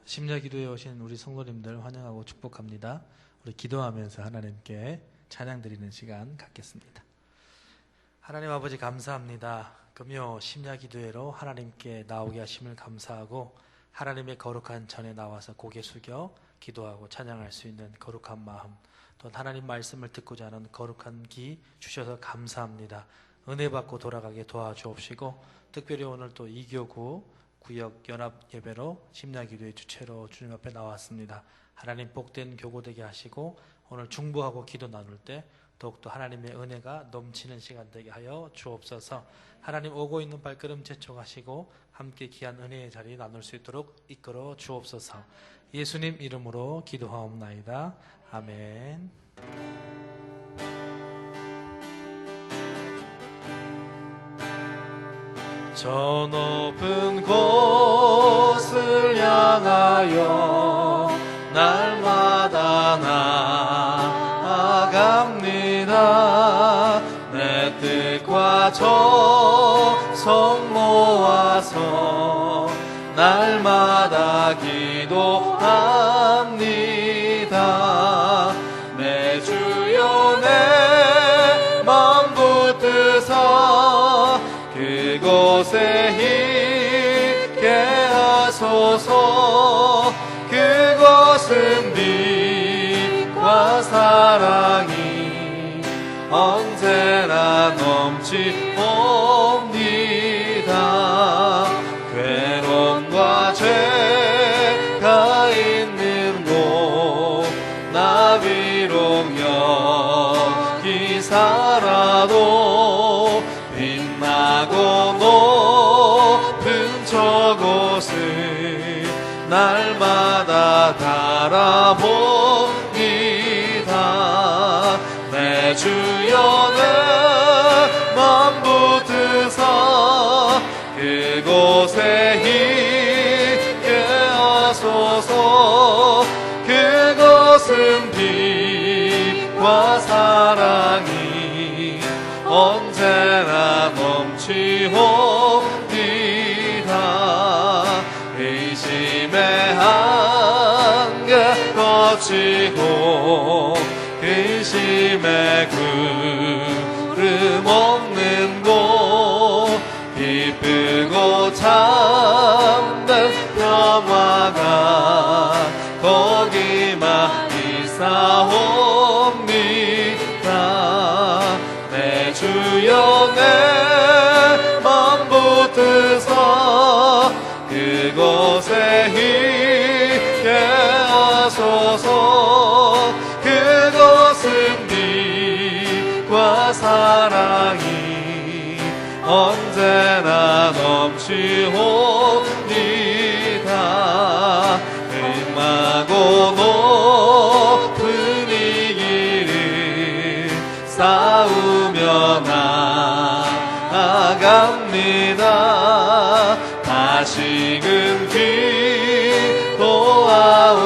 심야기도에 오신 우리 성도님들 환영하고 축복합니다. 우리 기도하면서 하나님께 찬양 드리는 시간 갖겠습니다. 하나님 아버지 감사합니다. 금요 심야기도회로 하나님께 나오게 하심을 감사하고 하나님의 거룩한 전에 나와서 고개 숙여 기도하고 찬양할 수 있는 거룩한 마음, 또 하나님 말씀을 듣고자 하는 거룩한 귀 주셔서 감사합니다. 은혜 받고 돌아가게 도와주옵시고, 특별히 오늘 또 이교구 구역 연합 예배로 심야기도의 주체로 주님 앞에 나왔습니다. 하나님 복된 교구 되게 하시고 오늘 중보하고 기도 나눌 때 더욱더 하나님의 은혜가 넘치는 시간 되게 하여 주옵소서. 하나님 오고 있는 발걸음 재촉하시고 함께 귀한 은혜의 자리 나눌 수 있도록 이끌어 주옵소서. 예수님 이름으로 기도하옵나이다. 아멘. 저 높은 곳을 향하여 날마다 나아갑니다. 내 뜻과 정성 모아서 날마다 기도합니다. 내 주여 내 맘 붙드사 그곳에 있게 하소서. 그곳은 빛과 사랑이 언제나 넘치옵니다. 괴로움과 죄가 있는 곳 나 비록 여기 살아도 빛나고 높은 저곳을 날마다 달아봅니다. 내 주여 내 맘 붙드사 그곳에 있게 하소서. 그곳은 빛과 사랑이 언제나 넘치옵니다. 의심의 한계 거치고 의심의 구름 없는 곳 기쁘고 참된 평화가 거기만 있사옵니다. 내 주여 내 맘 붙드사 그곳에 있게 하소서. 그곳은 빛과 사랑이 언제나 넘치옵니다. 음하고 높은 이 길을 싸우며 나아갑니다. 다시금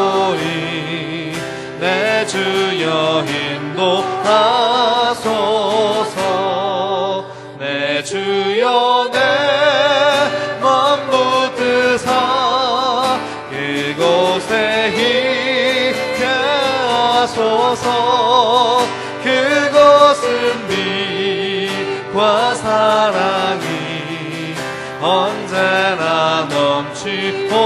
기도하오리 내 주여 인도하소서. 내 주여 내 맘 붙드사 그곳에 있게 하소서. 그곳은 빛과 사랑이 언제나 넘치옵니다.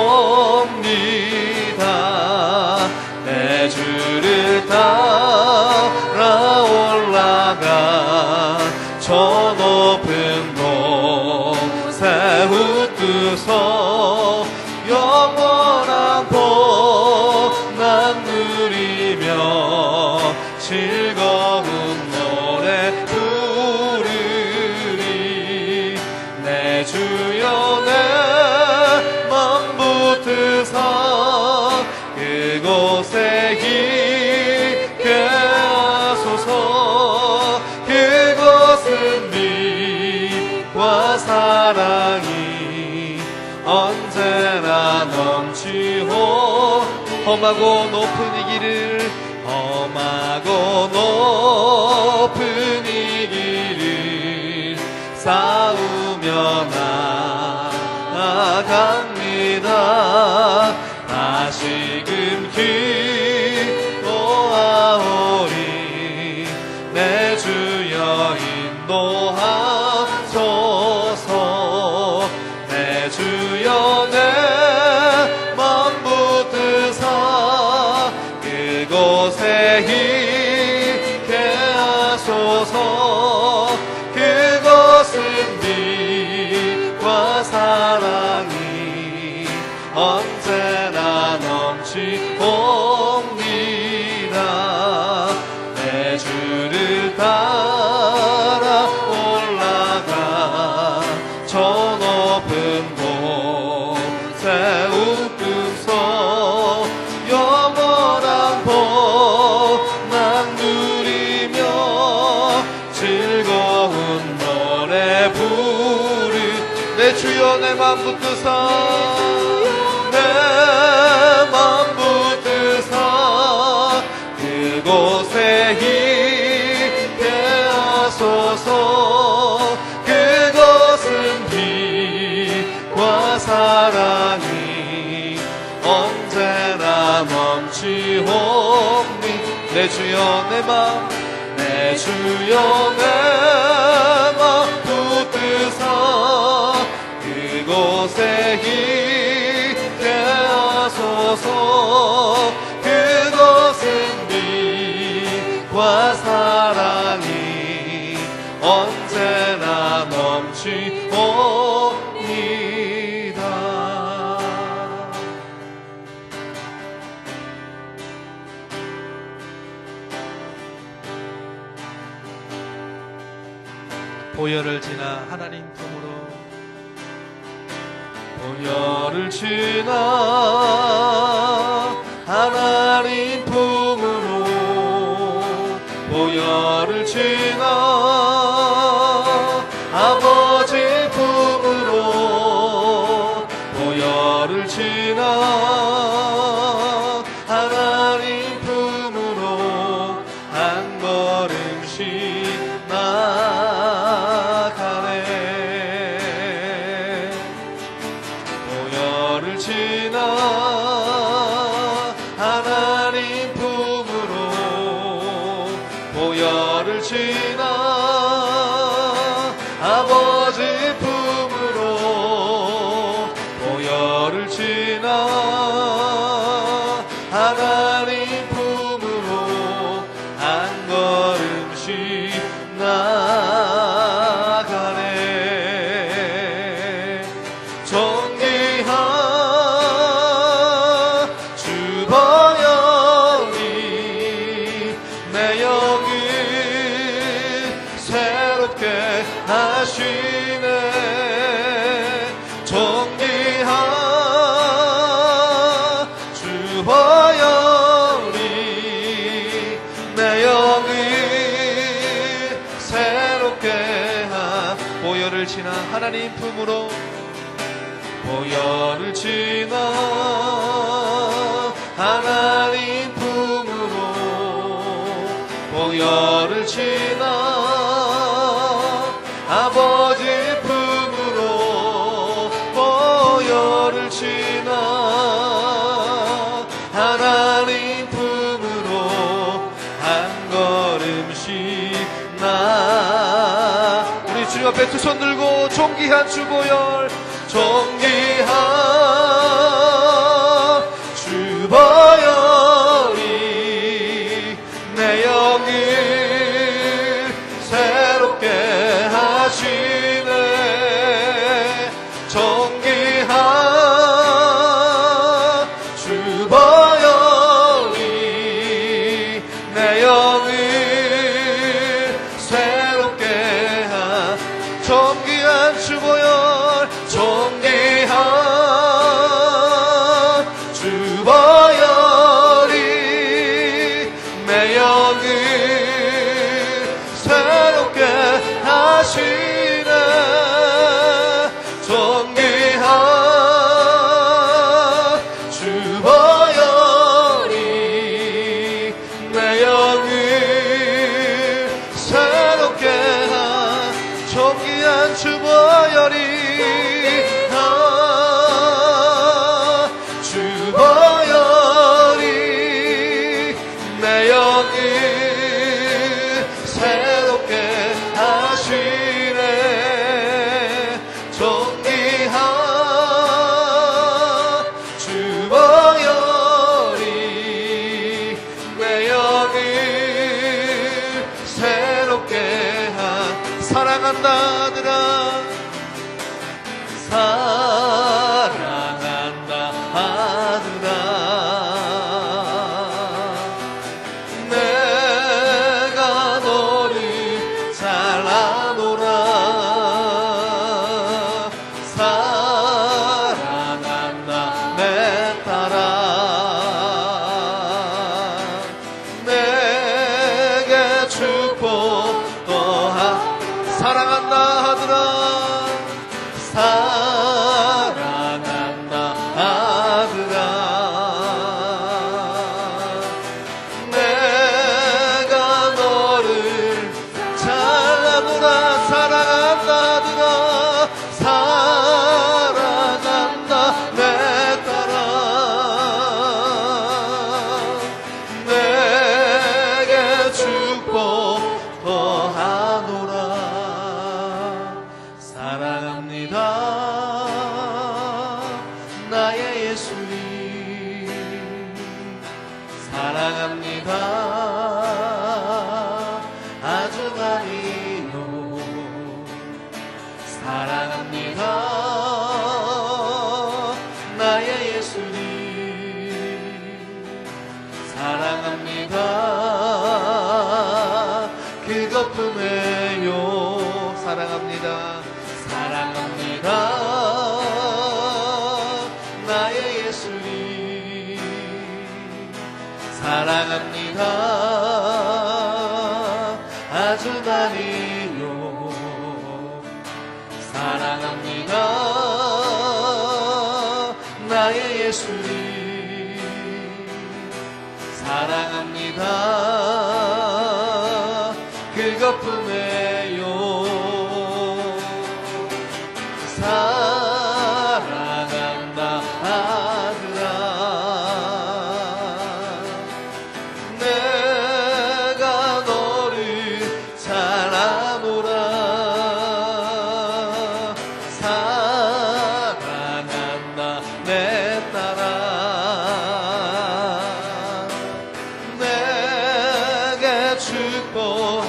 내 주를 따라 올라가 저 높은 곳에 웃두서 영원한 복난 누리며 즐거운 노래 부르리. 내 주여 내 맘 붙드사 그곳에 있게 하소서. 그곳은 빛과 사랑이 언제나 넘치고 험하고 높은 이 길을 험하고 높은 이 길을 싸우며 나아갑니다. 그곳은 빛과 사랑이 언제나 넘치옵니다. 내 주를 따라 올라가 저 높은 곳에 웃으서 영원한 복만 누리며 즐거운 노래 부르 내 주여 내 맘 붙드사 내 맘 붙드사 그곳에 있게 하소서. 그곳은 빛과 사랑이 언제나 넘치옵니. 내 주여 내 맘 내 주여 내 맘 붙드사 그곳에 있게 하소서. 그곳은 빛과 사랑이 언제나 넘치옵니다. 보혈을 지나 하나님 품으로 보혈을 지나 하나님 품으로 보혈을 지나 아버지 품으로 보혈을 지나 하나님 품으로 한 걸음씩 나가네. 보혈을 지나 하나님 품으로 보혈을 지나 아버지 품으로 보혈을 지나 하나님 품으로 한 걸음씩 나가네. 존귀한 주 보혈이 내 영을 새롭게 하시네. 존귀한 주 보혈이 내 영을 새롭게 보혈을 지나 하나님 품으로 보혈을 지나 하나님 품으로 보혈을 지나 아버지 품으로 보혈을 지나 하나님 품으로 한 걸음씩 우리 주님 앞에 두 손 들고 존귀한 주 보혈 존귀한 주 보혈이 내 영을 새롭게 하시네. 존귀한 주 보혈이 내 영을 새롭게 존귀한 주 보혈 존귀한 주 보혈이 내 영을 새롭게 하시네. 존귀한 주 보혈이 내 영을 새롭게 존귀한 주 보혈이 주 보혈이 내 영을 새롭게 하시네. 존귀한 주 보혈이 내 영을 새롭게 사랑한다 아들아 사랑한다 하느라 내가 너를 잘 아노라 사랑한다 내 딸아 내게 축복 또한 사랑한다 하더라 사랑한다 하더라 내가 너를 잘 아노라 사랑한다 하더라 사랑한다 내 딸아 내게 축복 더하노라 사랑합니다 나의 예수님 사랑합니다 아주 많이요 사랑합니다 나의 예수님 사랑합니다 그것뿐이에요 사랑합니다 사랑합니다 나의 예수님 사랑합니다 아주 많이요 사랑합니다 나의 예수님 사랑합니다 그것뿐이에요 사랑한다 하더라 내가 너를 잘 아노라 사랑한다 내 딸아 내게 축복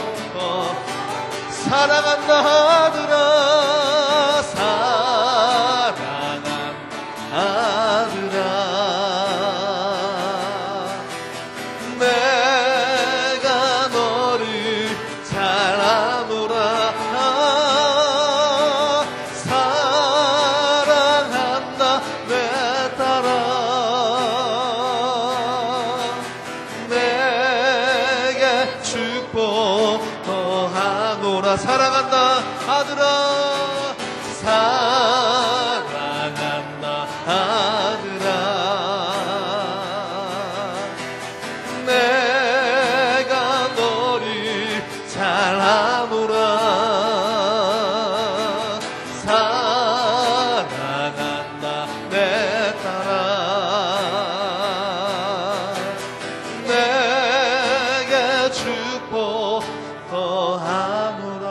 사랑한다 하더라 사랑한다 하더라 내가 너를 잘 아노라 사랑한다 내 딸아 내게 축복 더하노라 사랑한다 아들아 사랑한다 아들아 내가 너를 잘 아노라 사랑한다 내 딸아 내게 축복 더하노라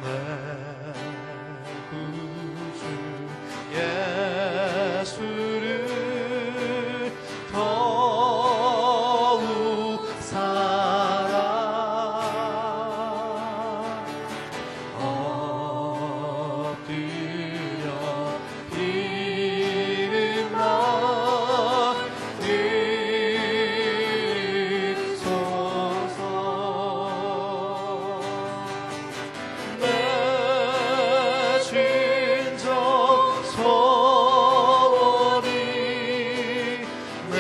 내 구주 예수를 더욱 사랑 엎드려 이름만 드소서 내 진정 소원이 내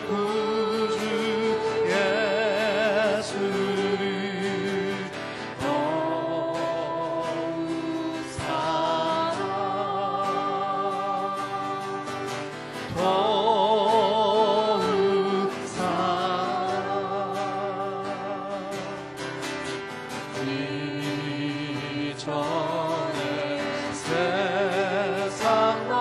구주 예수를 더욱 사랑 더욱 사랑 이전에 세상만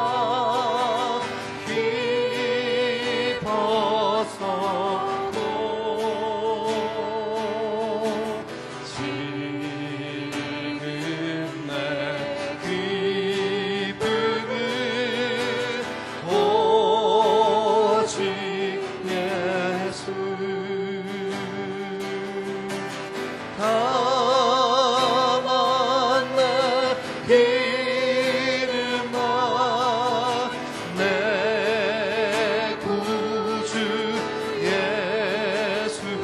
깊었어도 지금 내 기쁨은 오직 예수 다만 내 이름만 내 구주 예수를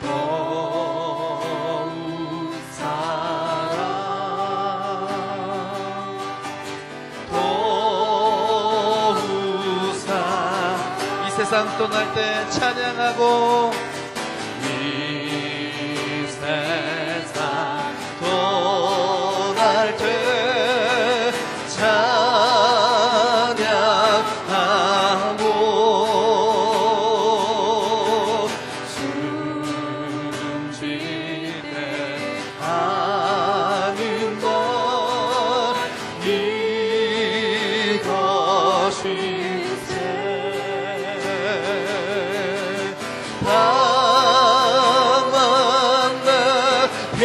더욱 사랑 더욱 이 세상 떠날 때 찬양하고 이 세상 떠날 때 찬양하고 숨질 때 하는 것 이것일세 다만 내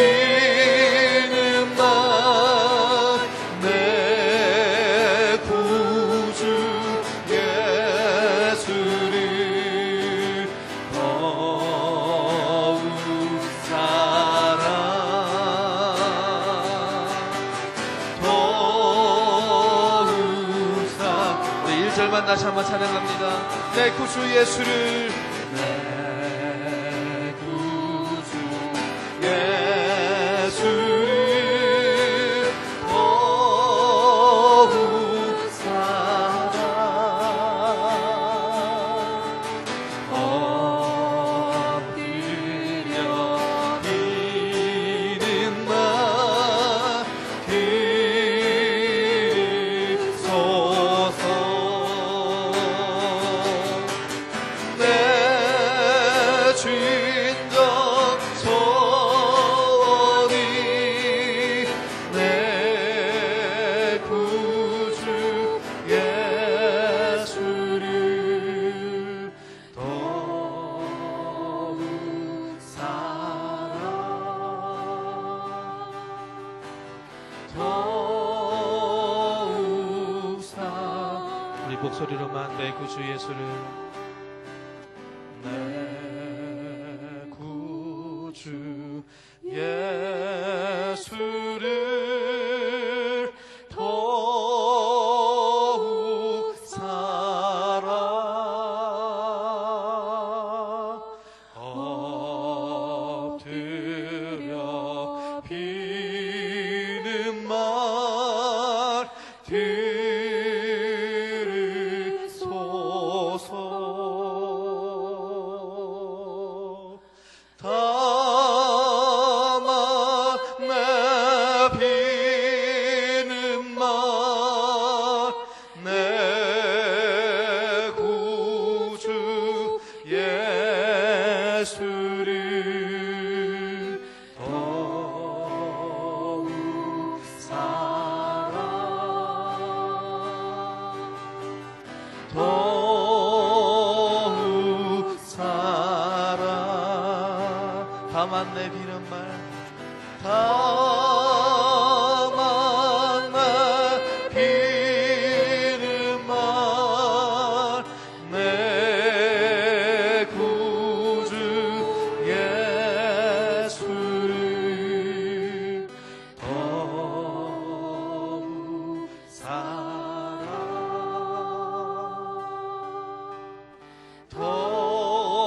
이름만 내 구주 예수를 더욱 사랑 더욱 우리 1절만 다시 한번 찬양합니다. 내 구주 예수를 내 구주 예수를 더욱 사랑 엎드려 이름만 들소서 내 주인적 소원이 내 구주 예수를 더욱 사랑 더욱 사랑 우리 목소리로만 내 구주 예수를 내 구주 예수를 더욱 사랑 엎드려 비는 말 들으소서 다만 내 비는 말 내 구주 예수를 더욱 사랑 더욱 사랑 다만 내 비는 말 다만 내 비는 말 내 구주 예수를 더욱 사랑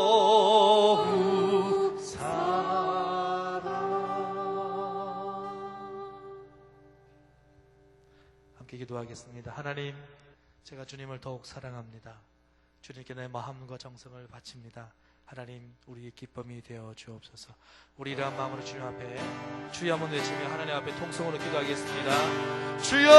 더욱 사랑 함께 기도하겠습니다. 하나님, 제가 주님을 더욱 사랑합니다. 주님께 내 마음과 정성을 바칩니다. 하나님, 우리의 기쁨이 되어 주옵소서. 우리 이러한 마음으로 주님 앞에 주여 한번 외치며 하나님 앞에 통성으로 기도하겠습니다. 주여!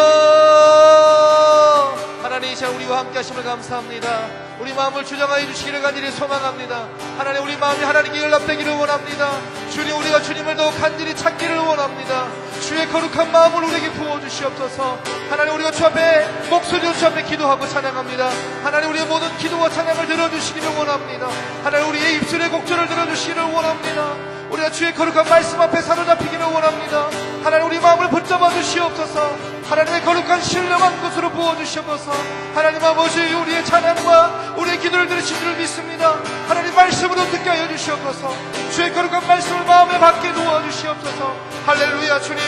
하나님, 이 우리와 함께 하심을 감사합니다. 우리 마음을 주장하여 주시기를 간절히 소망합니다. 하나님, 우리 마음이 하나님께 연락되기를 원합니다. 주님, 우리가 주님을 더욱 간절히 찾기를 원합니다. 주의 거룩한 마음을 우리에게 부어주시옵소서. 하나님, 우리가 주 앞에 목소리로 주 앞에 기도하고 찬양합니다. 하나님, 우리의 모든 기도와 찬양을 들어주시기를 원합니다. 하나님, 우리의 입술의 곡절을 들어주시기를 원합니다. 우리가 주의 거룩한 말씀 앞에 사로잡히기를 원합니다. 하나님 우리 마음을 붙잡아 주시옵소서. 하나님의 거룩한 신령한 곳으로 부어주시옵소서. 하나님 아버지 우리의 찬양과 우리의 기도를 들으신 줄 믿습니다. 하나님 말씀으로 듣게 하여 주시옵소서. 주의 거룩한 말씀을 마음에 받게 도와주시옵소서. 할렐루야. 주님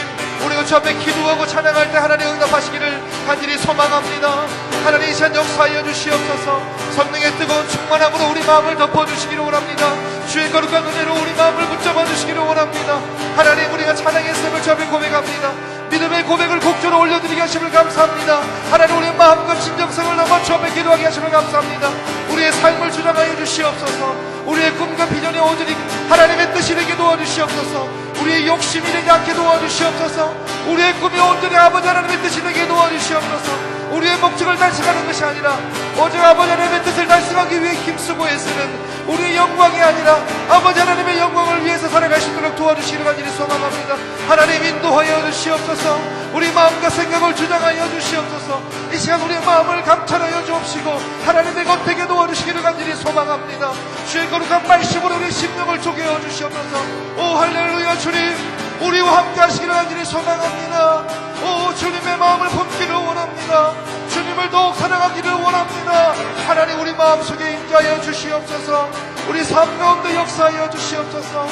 우리가 주 앞에 기도하고 찬양할 때 하나님 응답하시기를 간절히 소망합니다. 하나님 이 시간 역사하여 주시옵소서. 성령의 뜨거운 충만함으로 우리 마음을 덮어주시기를 원합니다. 주의 거룩한 은혜로 우리 마음을 붙잡아 주시기를 원합니다. 하나님 우리가 찬양의 샘을 주 앞에 고백합니다. 믿음의 고백을 곡조로 올려드리게 하심을 감사합니다. 하나님 우리의 마음과 진정성을 넘어 주 앞에 기도하게 하심을 감사합니다. 우리의 삶을 주장하여 주시옵소서. 우리의 꿈과 비전이 오직 하나님의 뜻이 되게 도와주시옵소서. 우리의 욕심이 되지 않게 도와주시옵소서. 우리의 꿈이 온전히 아버지 하나님의 뜻이 되게 도와주시옵소서. 우리의 목적을 달성하는 것이 아니라 오직 아버지 하나님의 뜻을 달성하기 위해 힘쓰고 애쓰는 우리의 영광이 아니라 아버지 하나님의 영광을 위해서 살아갈 수 있도록 도와주시기를 간절히 소망합니다. 하나님 인도하여 주시옵소서. 우리 마음과 생각을 주장하여 주시옵소서. 이 시간 우리의 마음을 감찰하여 주옵시고 하나님의 것 되게 도와주시기를 간절히 소망합니다. 주의 거룩한 말씀으로 우리 심령을 쪼개어 주시옵소서. 오 할렐루야. 주님 우리와 함께 하시기를 간절히 소망합니다. 오 주님의 마음을 품기를 원합니다. 주님을 더욱 사랑하기를 원합니다. 하나님 우리 마음속에 임재하여 주시옵소서. 우리 삶 가운데 역사하여 주시옵소서.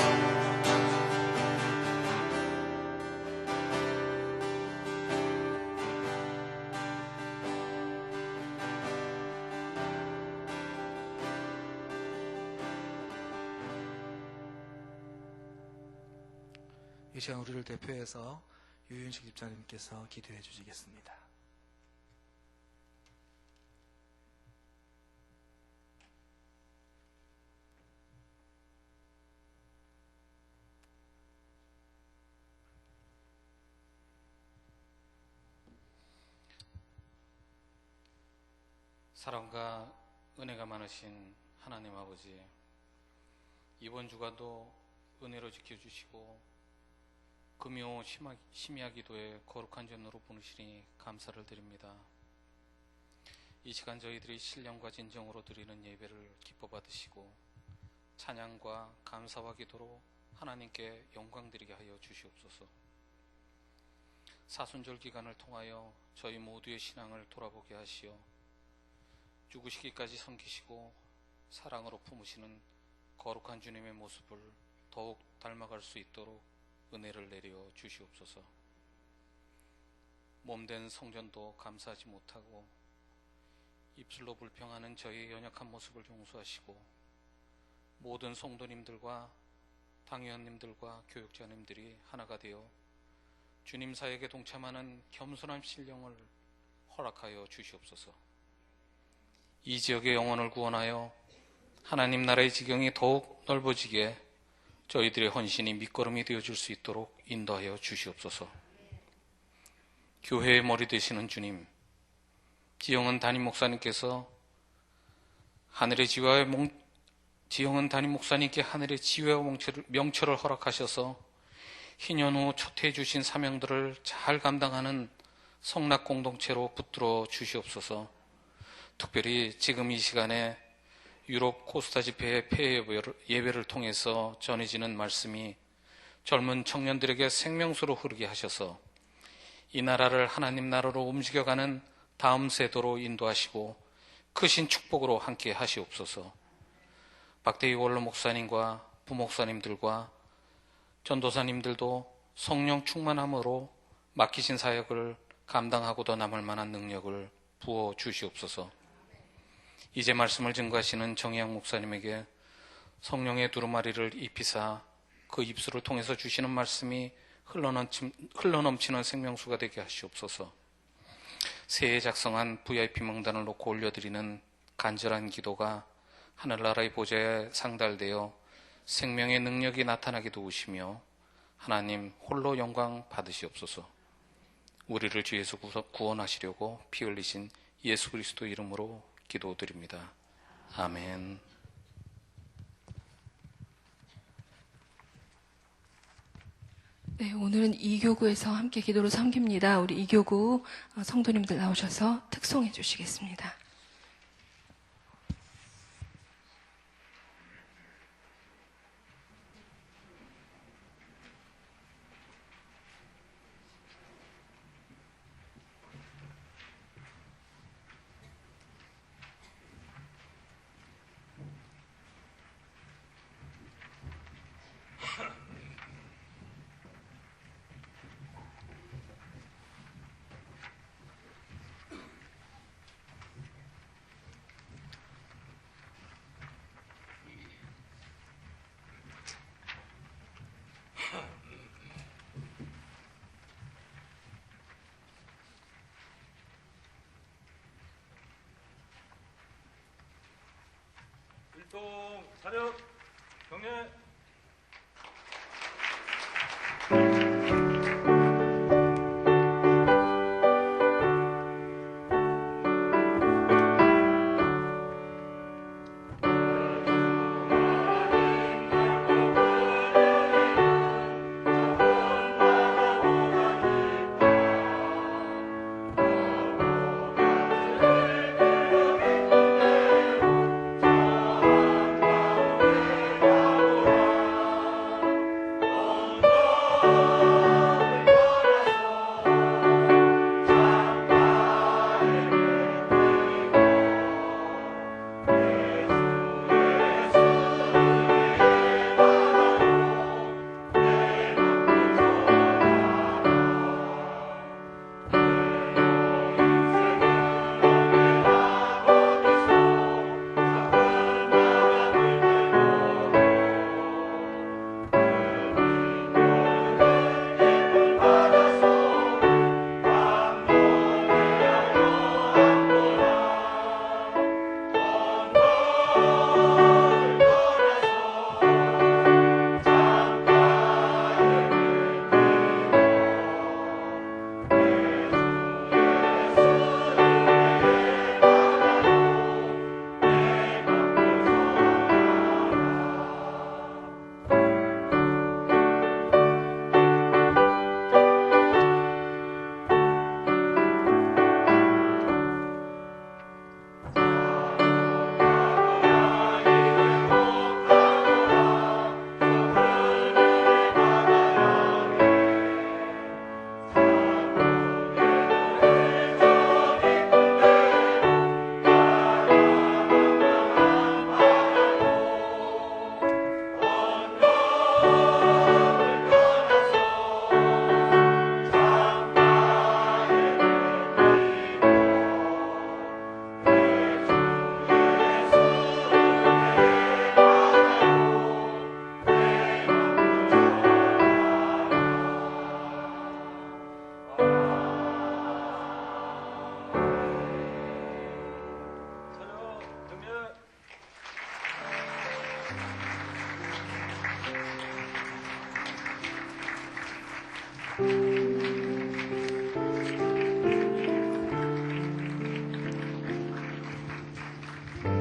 이 시간 우리를 대표해서 유윤식 집사님께서 기도해 주시겠습니다. 사랑과 은혜가 많으신 하나님 아버지, 이번 주간도 은혜로 지켜주시고 금요 심야 기도에 거룩한 전으로 부르시니 감사를 드립니다. 이 시간 저희들이 신령과 진정으로 드리는 예배를 기뻐 받으시고 찬양과 감사와 기도로 하나님께 영광 드리게 하여 주시옵소서. 사순절 기간을 통하여 저희 모두의 신앙을 돌아보게 하시어 죽으시기까지 섬기시고 사랑으로 품으시는 거룩한 주님의 모습을 더욱 닮아갈 수 있도록 은혜를 내려 주시옵소서. 몸된 성전도 감사하지 못하고 입술로 불평하는 저희의 연약한 모습을 용서하시고 모든 성도님들과 당회원님들과 교육자님들이 하나가 되어 주님 사역에 동참하는 겸손한 신령을 허락하여 주시옵소서. 이 지역의 영혼을 구원하여 하나님 나라의 지경이 더욱 넓어지게 저희들의 헌신이 밑거름이 되어줄 수 있도록 인도하여 주시옵소서. 교회의 머리 되시는 주님, 지영은 담임 목사님께서 지영은 담임 목사님께 하늘의 지혜와 명철을 허락하셔서 희년 후 초대해 주신 사명들을 잘 감당하는 성락 공동체로 붙들어 주시옵소서. 특별히 지금 이 시간에 유럽 코스타 집회의 폐회 예배를 통해서 전해지는 말씀이 젊은 청년들에게 생명수로 흐르게 하셔서 이 나라를 하나님 나라로 움직여가는 다음 세대로 인도하시고 크신 축복으로 함께 하시옵소서. 박대희 원로 목사님과 부목사님들과 전도사님들도 성령 충만함으로 맡기신 사역을 감당하고 더 남을 만한 능력을 부어 주시옵소서. 이제 말씀을 증거하시는 정의양 목사님에게 성령의 두루마리를 입히사 그 입술을 통해서 주시는 말씀이 흘러넘치는 생명수가 되게 하시옵소서. 새해 작성한 VIP 명단을 놓고 올려드리는 간절한 기도가 하늘나라의 보좌에 상달되어 생명의 능력이 나타나게 도우시며 하나님 홀로 영광 받으시옵소서. 우리를 죄에서 구원하시려고 피 흘리신 예수 그리스도 이름으로 기도드립니다. 아멘. 네, 오늘은 이교구에서 함께 기도로 섬깁니다. 우리 이교구 성도님들 나오셔서 특송해 주시겠습니다. 출동 차렷 경례.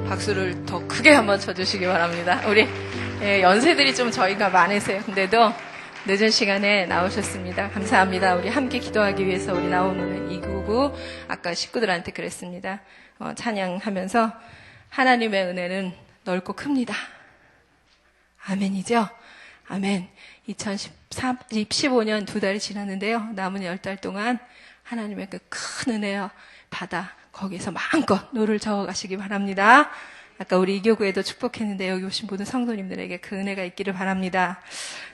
박수를 더 크게 한번 쳐주시기 바랍니다. 우리 연세들이 좀 저희가 많으세요. 근데도 늦은 시간에 나오셨습니다. 감사합니다. 우리 함께 기도하기 위해서 우리 나오는 이구구 아까 식구들한테 그랬습니다. 찬양하면서 하나님의 은혜는 넓고 큽니다. 아멘이죠? 아멘. 2015년 2달이 지났는데요. 남은 10달 동안 하나님의 그 큰 은혜와 바다 거기에서 마음껏 노를 저어가시기 바랍니다. 아까 우리 이교구에도 축복했는데 여기 오신 모든 성도님들에게 그 은혜가 있기를 바랍니다.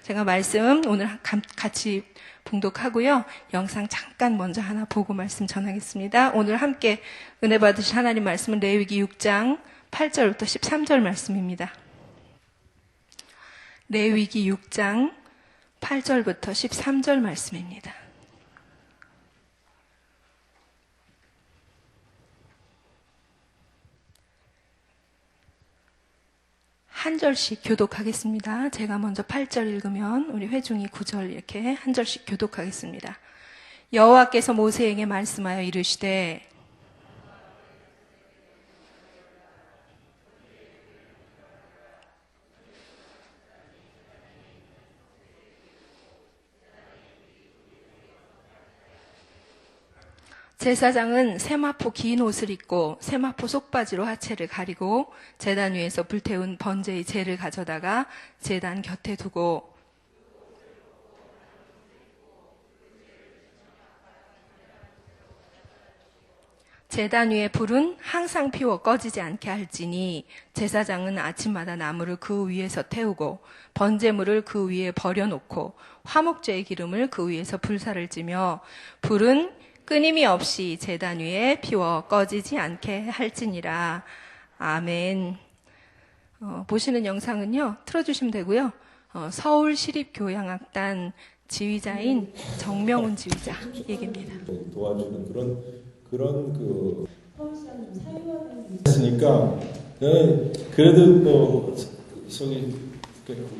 제가 말씀 오늘 같이 봉독하고요. 영상 잠깐 먼저 하나 보고 말씀 전하겠습니다. 오늘 함께 은혜 받으신 하나님 말씀은 레위기 6장 8절부터 13절 말씀입니다. 레위기 6장 8절부터 13절 말씀입니다. 한 절씩 교독하겠습니다. 제가 먼저 8절 읽으면 우리 회중이 9절 이렇게 한 절씩 교독하겠습니다. 여호와께서 모세에게 말씀하여 이르시되 제사장은 세마포 긴 옷을 입고 세마포 속바지로 하체를 가리고 제단 위에서 불태운 번제의 재를 가져다가 제단 곁에 두고 제단 위에 불은 항상 피워 꺼지지 않게 할지니 제사장은 아침마다 나무를 그 위에서 태우고 번제물을 그 위에 버려놓고 화목제의 기름을 그 위에서 불사를 찌며 불은 끊임이 없이 제단 위에 피워 꺼지지 않게 할지니라. 아멘. 보시는 영상은요, 틀어주시면 되고요. 서울시립교향악단 지휘자인 정명훈 지휘자 얘기입니다. 도와주는 그런 그 했으니까 저는 그래도 뭐 속이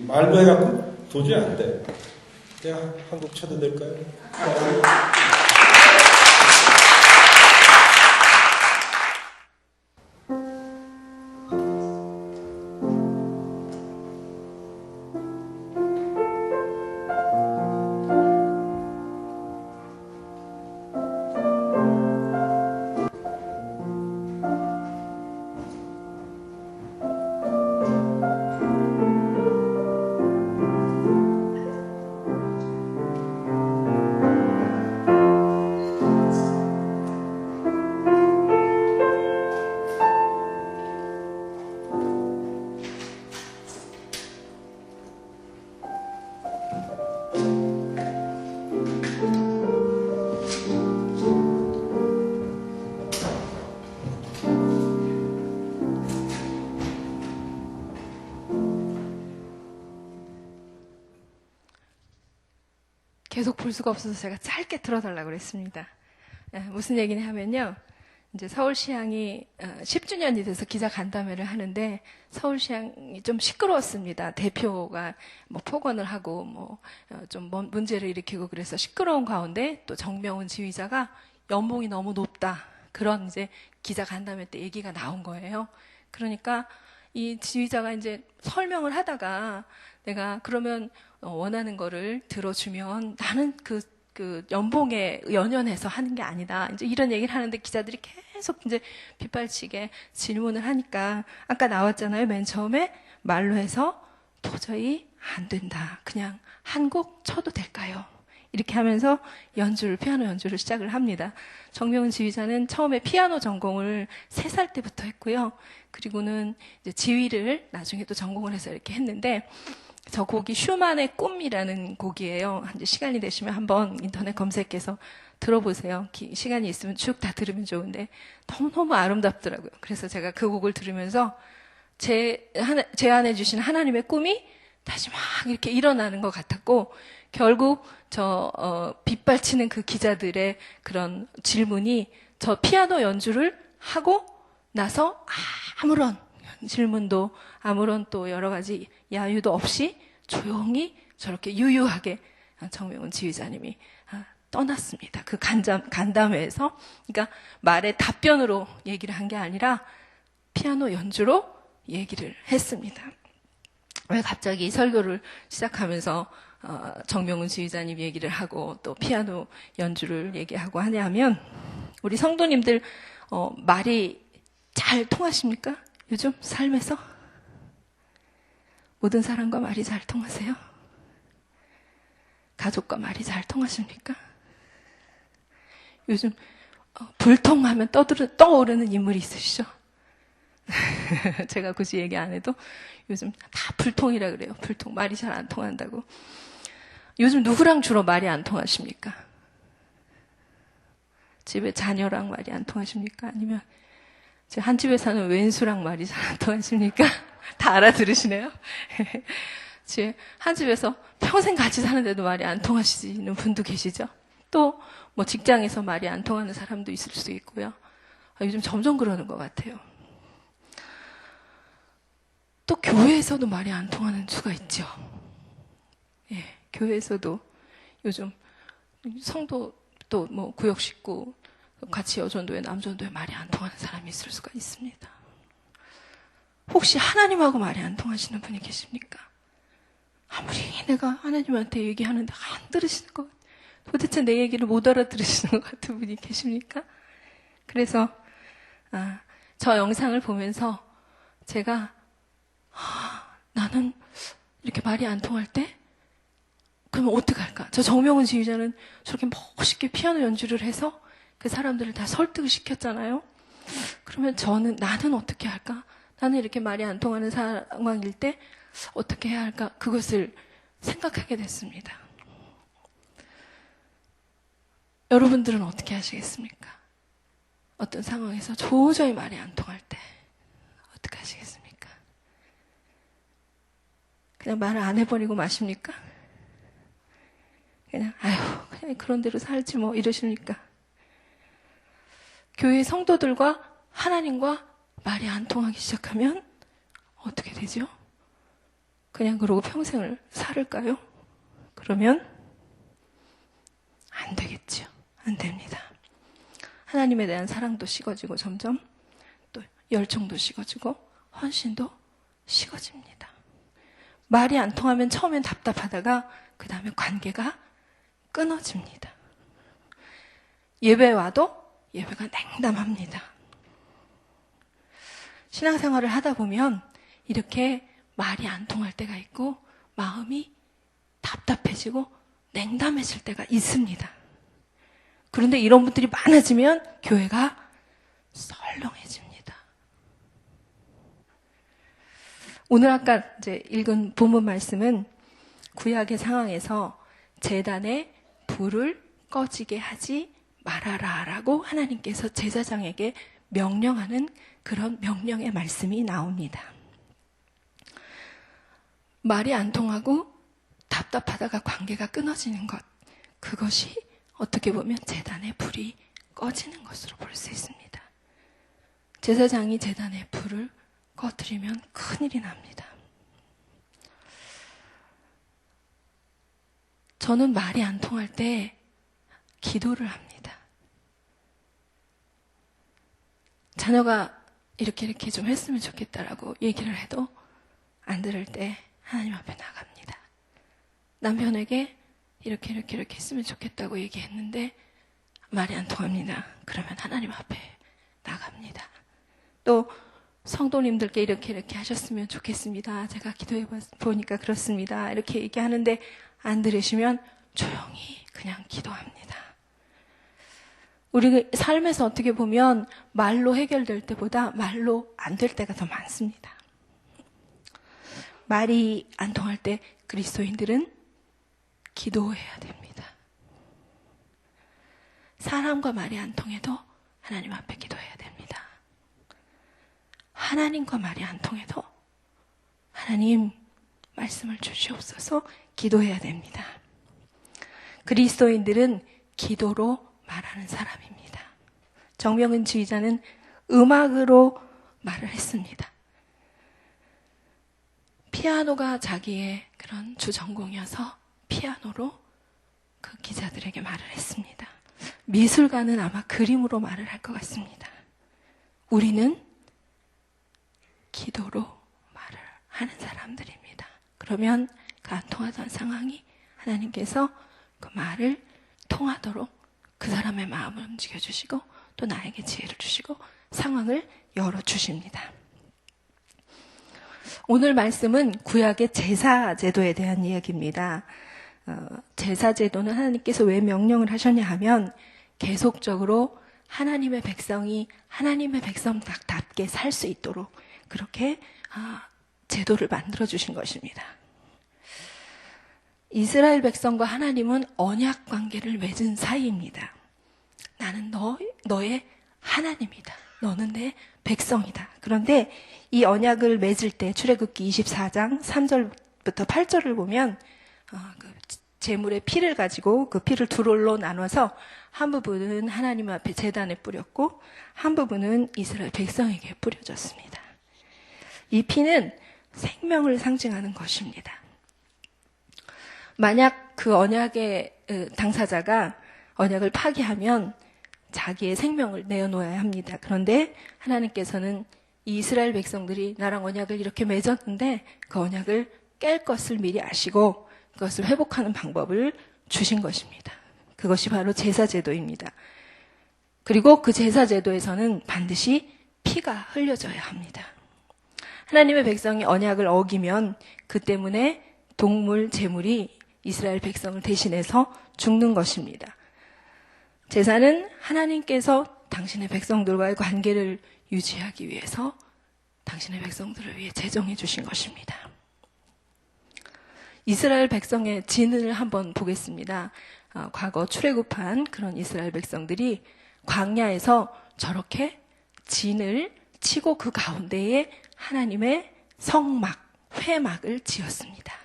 말로 해갖고 도저히 안 돼. 내가 한국 쳐도 될까요? 계속 볼 수가 없어서 제가 짧게 들어달라고 그랬습니다. 무슨 얘기냐 하면요. 이제 서울시향이 10주년이 돼서 기자간담회를 하는데 서울시향이 좀 시끄러웠습니다. 대표가 뭐 폭언을 하고 좀 문제를 일으키고 그래서 시끄러운 가운데 또 정명훈 지휘자가 연봉이 너무 높다. 그런 이제 기자간담회 때 얘기가 나온 거예요. 그러니까 이 지휘자가 이제 설명을 하다가 내가 그러면 원하는 거를 들어주면 나는 그 연봉에 연연해서 하는 게 아니다. 이제 이런 얘기를 하는데 기자들이 계속 이제 빗발치게 질문을 하니까 아까 나왔잖아요. 맨 처음에 말로 해서 도저히 안 된다. 그냥 한 곡 쳐도 될까요? 이렇게 하면서 피아노 연주를 시작을 합니다. 정명훈 지휘자는 처음에 피아노 전공을 3살 때부터 했고요. 그리고는 이제 지휘를 나중에 또 전공을 해서 이렇게 했는데 저 곡이 슈만의 꿈이라는 곡이에요. 이제 시간이 되시면 한번 인터넷 검색해서 들어보세요. 시간이 있으면 쭉 다 들으면 좋은데 너무너무 아름답더라고요. 그래서 제가 그 곡을 들으면서 제안해 주신 하나님의 꿈이 다시 막 이렇게 일어나는 것 같았고 결국 빗발치는 그 기자들의 그런 질문이 저 피아노 연주를 하고 나서 아무런 질문도 아무런 또 여러 가지 야유도 없이 조용히 저렇게 유유하게 정명훈 지휘자님이 떠났습니다. 그 간담회에서. 그러니까 말의 답변으로 얘기를 한 게 아니라 피아노 연주로 얘기를 했습니다. 왜 갑자기 설교를 시작하면서 정명훈 지휘자님 얘기를 하고 또 피아노 연주를 얘기하고 하냐면 우리 성도님들 말이 잘 통하십니까? 요즘 삶에서? 모든 사람과 말이 잘 통하세요? 가족과 말이 잘 통하십니까? 요즘 불통하면 떠오르는 인물이 있으시죠? 제가 굳이 얘기 안 해도 요즘 다 불통이라 그래요. 불통. 말이 잘 안 통한다고. 요즘 누구랑 주로 말이 안 통하십니까? 집에 자녀랑 말이 안 통하십니까? 아니면 한 집에 사는 왼수랑 말이 잘 안 통하십니까? 다 알아들으시네요. 한 집에서 평생 같이 사는데도 말이 안 통하시는 분도 계시죠? 또 뭐 직장에서 말이 안 통하는 사람도 있을 수 있고요. 요즘 점점 그러는 것 같아요. 또 교회에서도 말이 안 통하는 수가 있죠. 예, 교회에서도 요즘 성도 또 뭐 구역 식구 같이 여전도회 남전도회 말이 안 통하는 사람이 있을 수가 있습니다. 혹시 하나님하고 말이 안 통하시는 분이 계십니까? 아무리 내가 하나님한테 얘기하는데 안 들으시는 것 같아요. 도대체 내 얘기를 못 알아들으시는 것 같은 분이 계십니까? 그래서 저 영상을 보면서 제가 나는 이렇게 말이 안 통할 때 그러면 어떡할까? 저 정명훈 지휘자는 저렇게 멋있게 피아노 연주를 해서 그 사람들을 다 설득을 시켰잖아요. 그러면 나는 어떻게 할까? 나는 이렇게 말이 안 통하는 상황일 때 어떻게 해야 할까? 그것을 생각하게 됐습니다. 여러분들은 어떻게 하시겠습니까? 어떤 상황에서 도저히 말이 안 통할 때 어떻게 하시겠습니까? 그냥 말을 안 해버리고 마십니까? 그냥 그런 대로 살지 뭐 이러십니까? 교회 성도들과 하나님과 말이 안 통하기 시작하면 어떻게 되죠? 그냥 그러고 평생을 살을까요? 그러면 안 되겠죠. 안 됩니다. 하나님에 대한 사랑도 식어지고 점점 또 열정도 식어지고 헌신도 식어집니다. 말이 안 통하면 처음엔 답답하다가 그 다음에 관계가 끊어집니다. 예배 와도 예배가 냉담합니다. 신앙생활을 하다 보면 이렇게 말이 안 통할 때가 있고 마음이 답답해지고 냉담해질 때가 있습니다. 그런데 이런 분들이 많아지면 교회가 썰렁해집니다. 오늘 아까 이제 읽은 본문 말씀은 구약의 상황에서 제단에 불을 꺼지게 하지 말아라라고 하나님께서 제사장에게 명령하는 그런 명령의 말씀이 나옵니다. 말이 안 통하고 답답하다가 관계가 끊어지는 것, 그것이 어떻게 보면 제단에 불이 꺼지는 것으로 볼 수 있습니다. 제사장이 제단에 불을 꺼뜨리면 큰일이 납니다. 저는 말이 안 통할 때 기도를 합니다. 자녀가 이렇게 좀 했으면 좋겠다라고 얘기를 해도 안 들을 때 하나님 앞에 나갑니다. 남편에게 이렇게 했으면 좋겠다고 얘기했는데 말이 안 통합니다. 그러면 하나님 앞에 나갑니다. 또 성도님들께 이렇게 하셨으면 좋겠습니다. 제가 기도해 보니까 그렇습니다. 이렇게 얘기하는데 안 들으시면 조용히 그냥 기도합니다. 우리 삶에서 어떻게 보면 말로 해결될 때보다 말로 안 될 때가 더 많습니다. 말이 안 통할 때 그리스도인들은 기도해야 됩니다. 사람과 말이 안 통해도 하나님 앞에 기도해야 됩니다. 하나님과 말이 안 통해도 하나님 말씀을 주시옵소서 기도해야 됩니다. 그리스도인들은 기도로 말하는 사람입니다. 정명은 지휘자는 음악으로 말을 했습니다. 피아노가 자기의 그런 주전공이어서 피아노로 그 기자들에게 말을 했습니다. 미술가는 아마 그림으로 말을 할 것 같습니다. 우리는 기도로 말을 하는 사람들입니다. 그러면 그 안 통하던 상황이 하나님께서 그 말을 통하도록 그 사람의 마음을 움직여주시고 또 나에게 지혜를 주시고 상황을 열어주십니다. 오늘 말씀은 구약의 제사제도에 대한 이야기입니다. 제사제도는 하나님께서 왜 명령을 하셨냐 하면 계속적으로 하나님의 백성이 하나님의 백성답게 살 수 있도록 그렇게 제도를 만들어주신 것입니다. 이스라엘 백성과 하나님은 언약 관계를 맺은 사이입니다. 나는 너의 하나님이다. 너는 내 백성이다. 그런데 이 언약을 맺을 때 출애굽기 24장 3절부터 8절을 보면 그 제물의 피를 가지고 그 피를 두 롤로 나눠서 한 부분은 하나님 앞에 제단에 뿌렸고 한 부분은 이스라엘 백성에게 뿌려졌습니다. 이 피는 생명을 상징하는 것입니다. 만약 그 언약의 당사자가 언약을 파기하면 자기의 생명을 내어놓아야 합니다. 그런데 하나님께서는 이 이스라엘 백성들이 나랑 언약을 이렇게 맺었는데 그 언약을 깰 것을 미리 아시고 그것을 회복하는 방법을 주신 것입니다. 그것이 바로 제사제도입니다. 그리고 그 제사제도에서는 반드시 피가 흘려져야 합니다. 하나님의 백성이 언약을 어기면 그 때문에 동물, 제물이 이스라엘 백성을 대신해서 죽는 것입니다. 제사는 하나님께서 당신의 백성들과의 관계를 유지하기 위해서 당신의 백성들을 위해 제정해 주신 것입니다. 이스라엘 백성의 진을 한번 보겠습니다. 과거 출애굽한 그런 이스라엘 백성들이 광야에서 저렇게 진을 치고 그 가운데에 하나님의 성막, 회막을 지었습니다.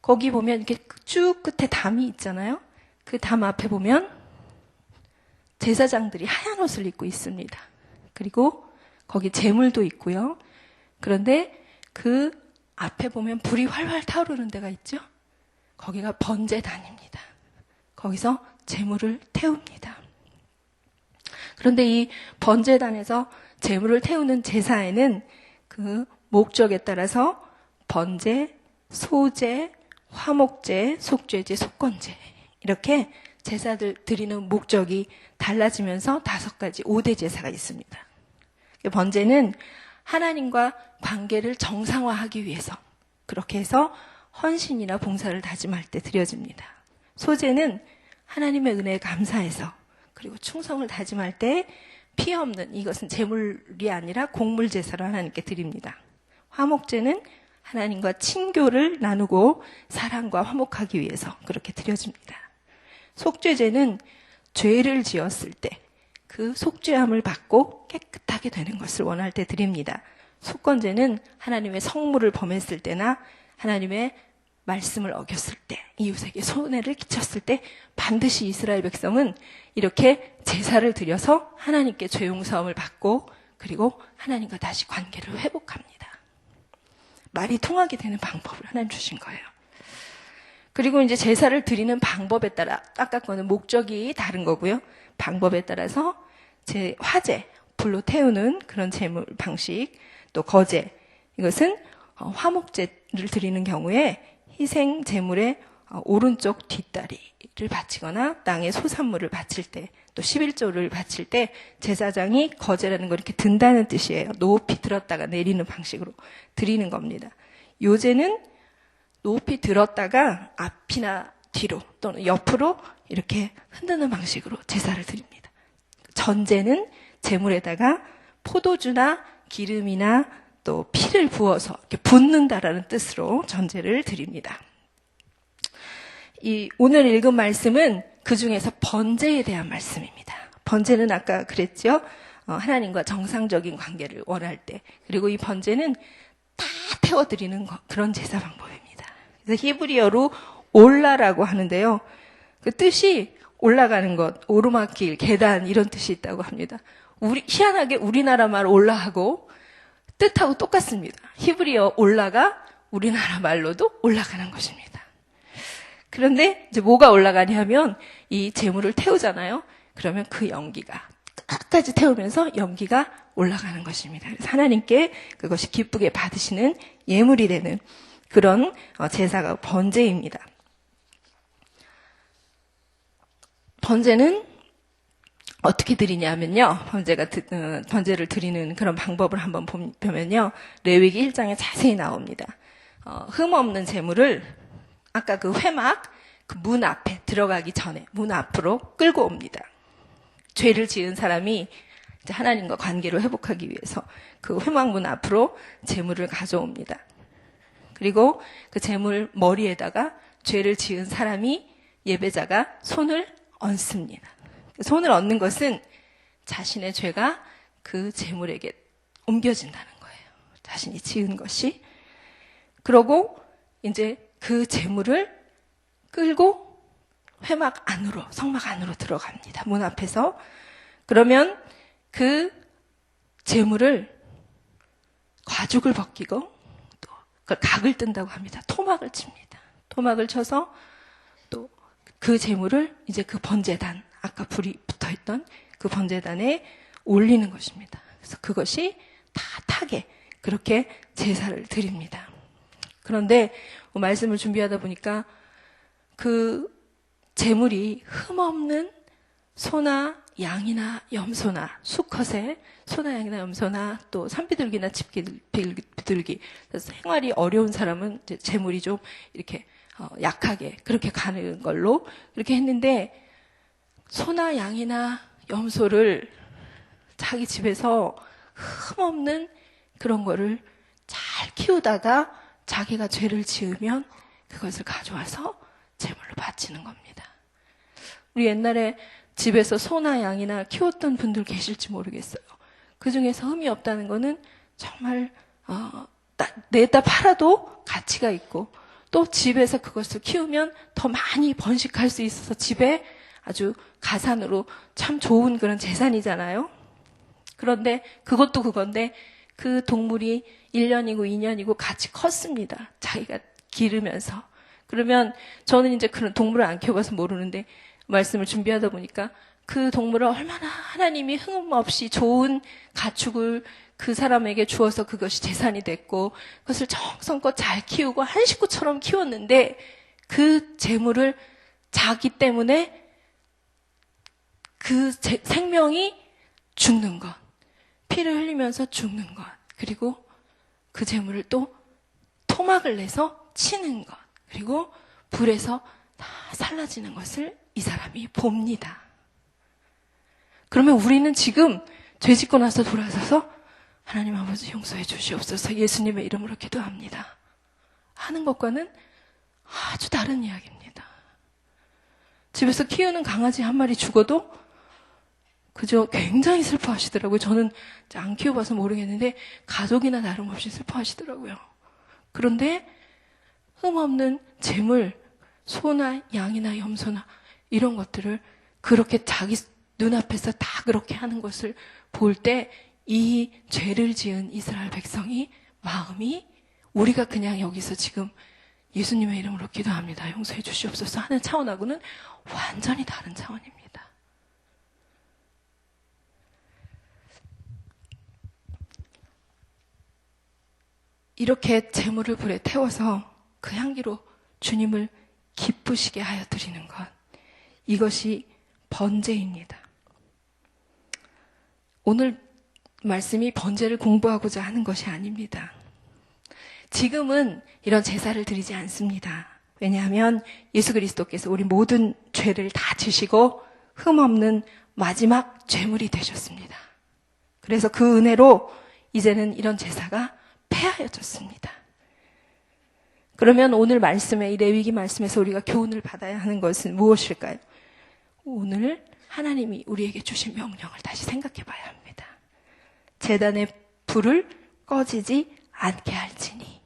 거기 보면 이렇게 쭉 끝에 담이 있잖아요. 그 담 앞에 보면 제사장들이 하얀 옷을 입고 있습니다. 그리고 거기 재물도 있고요. 그런데 그 앞에 보면 불이 활활 타오르는 데가 있죠. 거기가 번제단입니다. 거기서 재물을 태웁니다. 그런데 이 번제단에서 재물을 태우는 제사에는 그 목적에 따라서 번제, 소제, 화목제, 속죄제, 속건제 이렇게 제사들 드리는 목적이 달라지면서 5가지 5대 제사가 있습니다. 번제는 하나님과 관계를 정상화하기 위해서 그렇게 해서 헌신이나 봉사를 다짐할 때 드려집니다. 소제는 하나님의 은혜에 감사해서 그리고 충성을 다짐할 때 피 없는 이것은 제물이 아니라 곡물 제사로 하나님께 드립니다. 화목제는 하나님과 친교를 나누고 사랑과 화목하기 위해서 그렇게 드려집니다. 속죄제는 죄를 지었을 때 그 속죄함을 받고 깨끗하게 되는 것을 원할 때 드립니다. 속건제는 하나님의 성물을 범했을 때나 하나님의 말씀을 어겼을 때, 이웃에게 손해를 끼쳤을 때 반드시 이스라엘 백성은 이렇게 제사를 드려서 하나님께 죄 용서함을 받고 그리고 하나님과 다시 관계를 회복합니다. 말이 통하게 되는 방법을 하나님 주신 거예요. 그리고 이제 제사를 드리는 방법에 따라 아까 거는 목적이 다른 거고요. 방법에 따라서 화제, 불로 태우는 그런 제물 방식, 또 거제, 이것은 화목제를 드리는 경우에 희생 제물의 오른쪽 뒷다리를 바치거나 땅에 소산물을 바칠 때, 또 11조를 바칠 때 제사장이 거제라는 걸 이렇게 든다는 뜻이에요. 높이 들었다가 내리는 방식으로 드리는 겁니다. 요제는 높이 들었다가 앞이나 뒤로 또는 옆으로 이렇게 흔드는 방식으로 제사를 드립니다. 전제는 제물에다가 포도주나 기름이나 또 피를 부어서 이렇게 붓는다라는 뜻으로 전제를 드립니다. 오늘 읽은 말씀은 그 중에서 번제에 대한 말씀입니다. 번제는 아까 그랬죠. 하나님과 정상적인 관계를 원할 때, 그리고 이 번제는 다 태워드리는 그런 제사 방법입니다. 그래서 히브리어로 올라라고 하는데요. 그 뜻이 올라가는 것, 오르막길, 계단 이런 뜻이 있다고 합니다. 희한하게 우리나라 말 올라하고 뜻하고 똑같습니다. 히브리어 올라가 우리나라 말로도 올라가는 것입니다. 그런데 이제 뭐가 올라가냐면 이 재물을 태우잖아요. 그러면 그 연기가 끝까지 태우면서 연기가 올라가는 것입니다. 그래서 하나님께 그것이 기쁘게 받으시는 예물이 되는 그런 제사가 번제입니다. 번제는 어떻게 드리냐면요. 번제를 드리는 그런 방법을 한번 보면요. 레위기 1장에 자세히 나옵니다. 흠 없는 재물을 아까 그 회막 그 문 앞에 들어가기 전에 문 앞으로 끌고 옵니다. 죄를 지은 사람이 이제 하나님과 관계를 회복하기 위해서 그 회막 문 앞으로 재물을 가져옵니다. 그리고 그 재물 머리에다가 죄를 지은 사람이 예배자가 손을 얹습니다. 손을 얹는 것은 자신의 죄가 그 재물에게 옮겨진다는 거예요. 자신이 지은 것이. 그러고 이제 그 재물을 끌고 회막 안으로, 성막 안으로 들어갑니다. 문 앞에서. 그러면 그 재물을 가죽을 벗기고 또 그걸 각을 뜬다고 합니다. 토막을 칩니다. 토막을 쳐서 또 그 재물을 이제 그 번제단, 아까 불이 붙어있던 그 번제단에 올리는 것입니다. 그래서 그것이 다 타게 그렇게 제사를 드립니다. 그런데 말씀을 준비하다 보니까 그 재물이 흠없는 소나 양이나 염소나 수컷의 소나 양이나 염소나 또 산비둘기나 집비둘기, 그래서 생활이 어려운 사람은 이제 재물이 좀 이렇게 약하게 그렇게 가는 걸로 그렇게 했는데, 소나 양이나 염소를 자기 집에서 흠없는 그런 거를 잘 키우다가 자기가 죄를 지으면 그것을 가져와서 제물로 바치는 겁니다. 우리 옛날에 집에서 소나 양이나 키웠던 분들 계실지 모르겠어요. 그 중에서 흠이 없다는 거는 정말 내다 팔아도 가치가 있고, 또 집에서 그것을 키우면 더 많이 번식할 수 있어서 집에 아주 가산으로 참 좋은 그런 재산이잖아요. 그런데 그것도 그건데 그 동물이 1년이고 2년이고 같이 컸습니다. 자기가 기르면서. 그러면 저는 이제 그런 동물을 안 키워봐서 모르는데 말씀을 준비하다 보니까 그 동물을 얼마나 하나님이 흠 없이 좋은 가축을 그 사람에게 주어서 그것이 재산이 됐고 그것을 정성껏 잘 키우고 한 식구처럼 키웠는데 그 재물을 자기 때문에 그 생명이 죽는 것, 피를 흘리면서 죽는 것, 그리고 그 재물을 또 토막을 내서 치는 것, 그리고 불에서 다 살라지는 것을 이 사람이 봅니다. 그러면 우리는 지금 죄 짓고 나서 돌아서서 하나님 아버지 용서해 주시옵소서 예수님의 이름으로 기도합니다 하는 것과는 아주 다른 이야기입니다. 집에서 키우는 강아지 한 마리 죽어도 그저 굉장히 슬퍼하시더라고요. 저는 안 키워봐서 모르겠는데 가족이나 다름없이 슬퍼하시더라고요. 그런데 흠없는 재물, 소나 양이나 염소나 이런 것들을 그렇게 자기 눈앞에서 다 그렇게 하는 것을 볼 때 이 죄를 지은 이스라엘 백성이 마음이 우리가 그냥 여기서 지금 예수님의 이름으로 기도합니다. 용서해 주시옵소서 하는 차원하고는 완전히 다른 차원입니다. 이렇게 재물을 불에 태워서 그 향기로 주님을 기쁘시게 하여 드리는 것, 이것이 번제입니다. 오늘 말씀이 번제를 공부하고자 하는 것이 아닙니다. 지금은 이런 제사를 드리지 않습니다. 왜냐하면 예수 그리스도께서 우리 모든 죄를 다 지시고 흠없는 마지막 제물이 되셨습니다. 그래서 그 은혜로 이제는 이런 제사가 폐하여졌습니다. 그러면 오늘 말씀에, 이 레위기 말씀에서 우리가 교훈을 받아야 하는 것은 무엇일까요? 오늘 하나님이 우리에게 주신 명령을 다시 생각해 봐야 합니다. 제단의 불을 꺼지지 않게 할지니.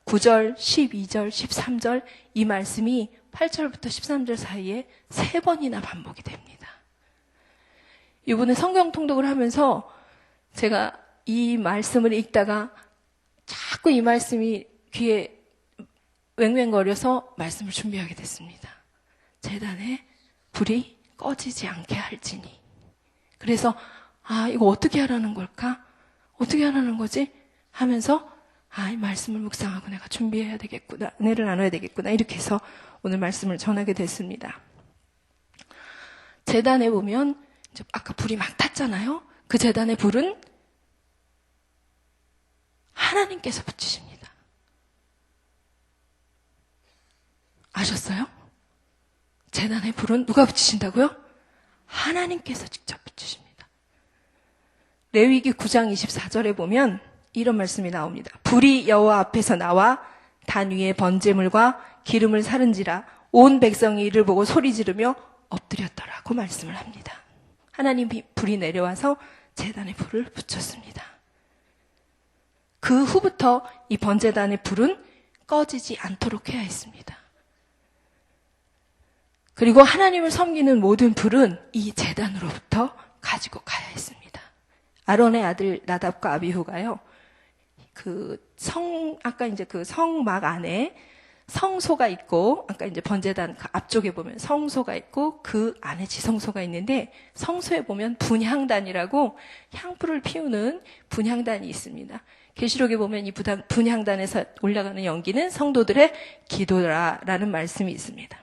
9절, 12절, 13절 이 말씀이 8절부터 13절 사이에 3번이나 반복이 됩니다. 이번에 성경 통독을 하면서 제가 이 말씀을 읽다가 자꾸 이 말씀이 귀에 왱왱거려서 말씀을 준비하게 됐습니다. 제단의 불이 꺼지지 않게 할지니. 그래서 이거 어떻게 하라는 걸까? 어떻게 하라는 거지? 하면서 이 말씀을 묵상하고 내가 준비해야 되겠구나, 은혜를 나눠야 되겠구나, 이렇게 해서 오늘 말씀을 전하게 됐습니다. 제단에 보면 이제 아까 불이 막 탔잖아요. 그 제단의 불은 하나님께서 붙이십니다. 아셨어요? 제단의 불은 누가 붙이신다고요? 하나님께서 직접 붙이십니다. 레위기 9장 24절에 보면 이런 말씀이 나옵니다. 불이 여호와 앞에서 나와 단 위에 번제물과 기름을 사른지라 온 백성이 이를 보고 소리 지르며 엎드렸더라고 말씀을 합니다. 하나님이 불이 내려와서 제단에 불을 붙였습니다. 그 후부터 이 번제단의 불은 꺼지지 않도록 해야 했습니다. 그리고 하나님을 섬기는 모든 불은 이 제단으로부터 가지고 가야 했습니다. 아론의 아들 나답과 아비후가요, 아까 이제 그 성막 안에 성소가 있고, 아까 이제 번제단 그 앞쪽에 보면 성소가 있고, 그 안에 지성소가 있는데, 성소에 보면 분향단이라고 향불을 피우는 분향단이 있습니다. 계시록에 보면 이 분향단에서 올라가는 연기는 성도들의 기도라라는 말씀이 있습니다.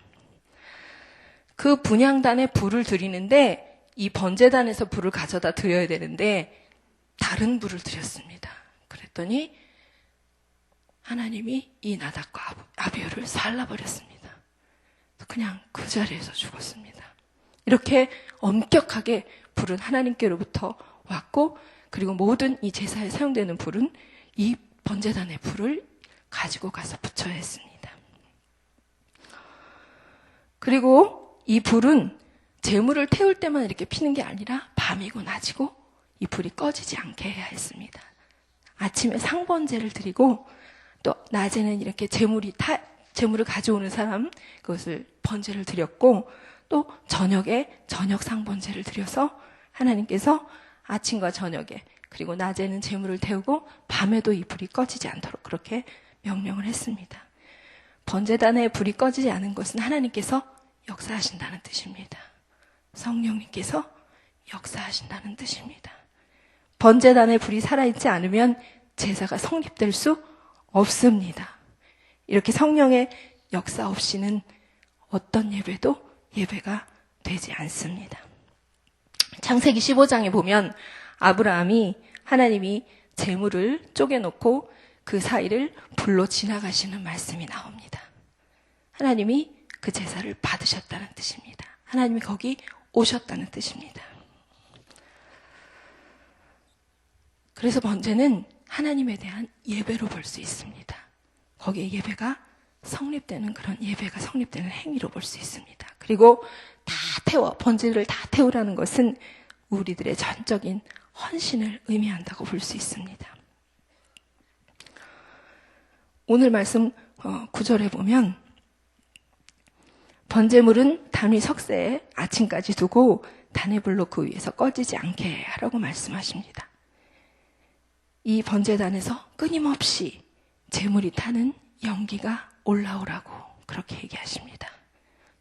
그 분향단에 불을 드리는데, 이 번제단에서 불을 가져다 드려야 되는데 다른 불을 드렸습니다. 그랬더니 하나님이 이 나답과 아비후를 살라버렸습니다. 그냥 그 자리에서 죽었습니다. 이렇게 엄격하게 불은 하나님께로부터 왔고, 그리고 모든 이 제사에 사용되는 불은 이 번제단의 불을 가지고 가서 붙여야 했습니다. 그리고 이 불은 재물을 태울 때만 이렇게 피는 게 아니라 밤이고 낮이고 이 불이 꺼지지 않게 해야 했습니다. 아침에 상번제를 드리고 또 낮에는 이렇게 재물을 가져오는 사람 그것을 번제를 드렸고, 또 저녁에 저녁 상번제를 드려서 하나님께서 아침과 저녁에 그리고 낮에는 제물을 태우고 밤에도 이 불이 꺼지지 않도록 그렇게 명령을 했습니다. 번제단에 불이 꺼지지 않은 것은 하나님께서 역사하신다는 뜻입니다. 성령님께서 역사하신다는 뜻입니다. 번제단에 불이 살아있지 않으면 제사가 성립될 수 없습니다. 이렇게 성령의 역사 없이는 어떤 예배도 예배가 되지 않습니다. 창세기 15장에 보면 아브라함이 하나님이 제물을 쪼개놓고 그 사이를 불로 지나가시는 말씀이 나옵니다. 하나님이 그 제사를 받으셨다는 뜻입니다. 하나님이 거기 오셨다는 뜻입니다. 그래서 번제는 하나님에 대한 예배로 볼 수 있습니다. 거기에 예배가 성립되는 그런 예배가 성립되는 행위로 볼 수 있습니다. 그리고 번제를 다 태우라는 것은 우리들의 전적인 헌신을 의미한다고 볼 수 있습니다. 오늘 말씀 9절에 보면 번제물은 단위 석쇠에 아침까지 두고 단의 불로 그 위에서 꺼지지 않게 하라고 말씀하십니다. 이 번제단에서 끊임없이 제물이 타는 연기가 올라오라고 그렇게 얘기하십니다.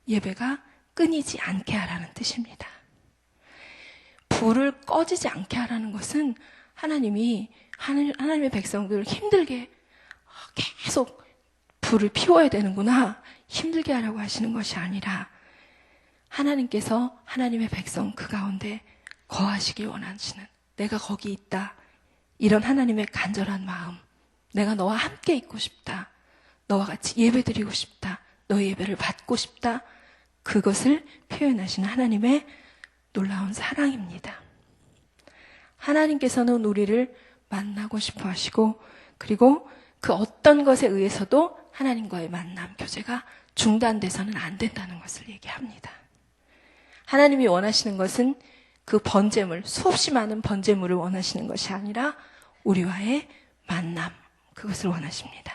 예배가 끊이지 않게 하라는 뜻입니다. 불을 꺼지지 않게 하라는 것은 하나님의 백성들을 힘들게 계속 불을 피워야 되는구나 힘들게 하라고 하시는 것이 아니라 하나님께서 하나님의 백성 그 가운데 거하시길 원하시는 내가 거기 있다 이런 하나님의 간절한 마음 내가 너와 함께 있고 싶다 너와 같이 예배드리고 싶다 너의 예배를 받고 싶다 그것을 표현하시는 하나님의 놀라운 사랑입니다. 하나님께서는 우리를 만나고 싶어 하시고 그리고 그 어떤 것에 의해서도 하나님과의 만남, 교제가 중단돼서는 안 된다는 것을 얘기합니다. 하나님이 원하시는 것은 그 번제물, 수없이 많은 번제물을 원하시는 것이 아니라 우리와의 만남, 그것을 원하십니다.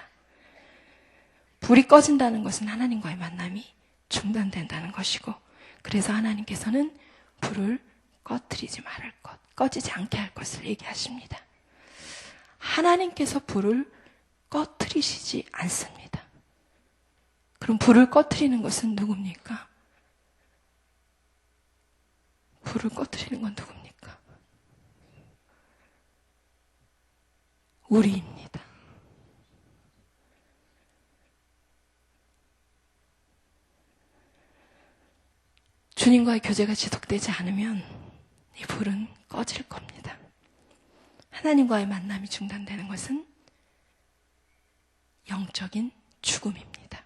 불이 꺼진다는 것은 하나님과의 만남이 중단된다는 것이고 그래서 하나님께서는 불을 꺼뜨리지 말을 것, 꺼지지 않게 할 것을 얘기하십니다. 하나님께서 불을 꺼뜨리시지 않습니다. 그럼 불을 꺼뜨리는 것은 누굽니까? 불을 꺼뜨리는 건 누굽니까? 우리입니다. 주님과의 교제가 지속되지 않으면 이 불은 꺼질 겁니다. 하나님과의 만남이 중단되는 것은 영적인 죽음입니다.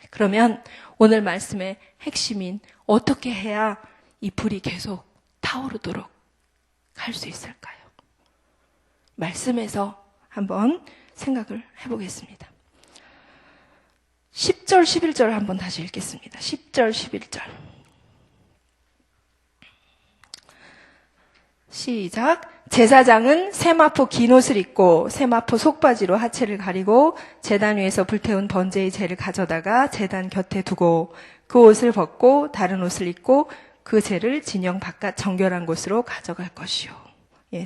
그러면 오늘 말씀의 핵심인 어떻게 해야 이 불이 계속 타오르도록 할 수 있을까요? 말씀에서 한번 생각을 해보겠습니다. 10절, 11절 한번 다시 읽겠습니다. 10절, 11절. 시작. 제사장은 세마포 긴 옷을 입고 세마포 속바지로 하체를 가리고 제단 위에서 불태운 번제의 재를 가져다가 제단 곁에 두고 그 옷을 벗고 다른 옷을 입고 그 재를 진영 바깥 정결한 곳으로 가져갈 것이요.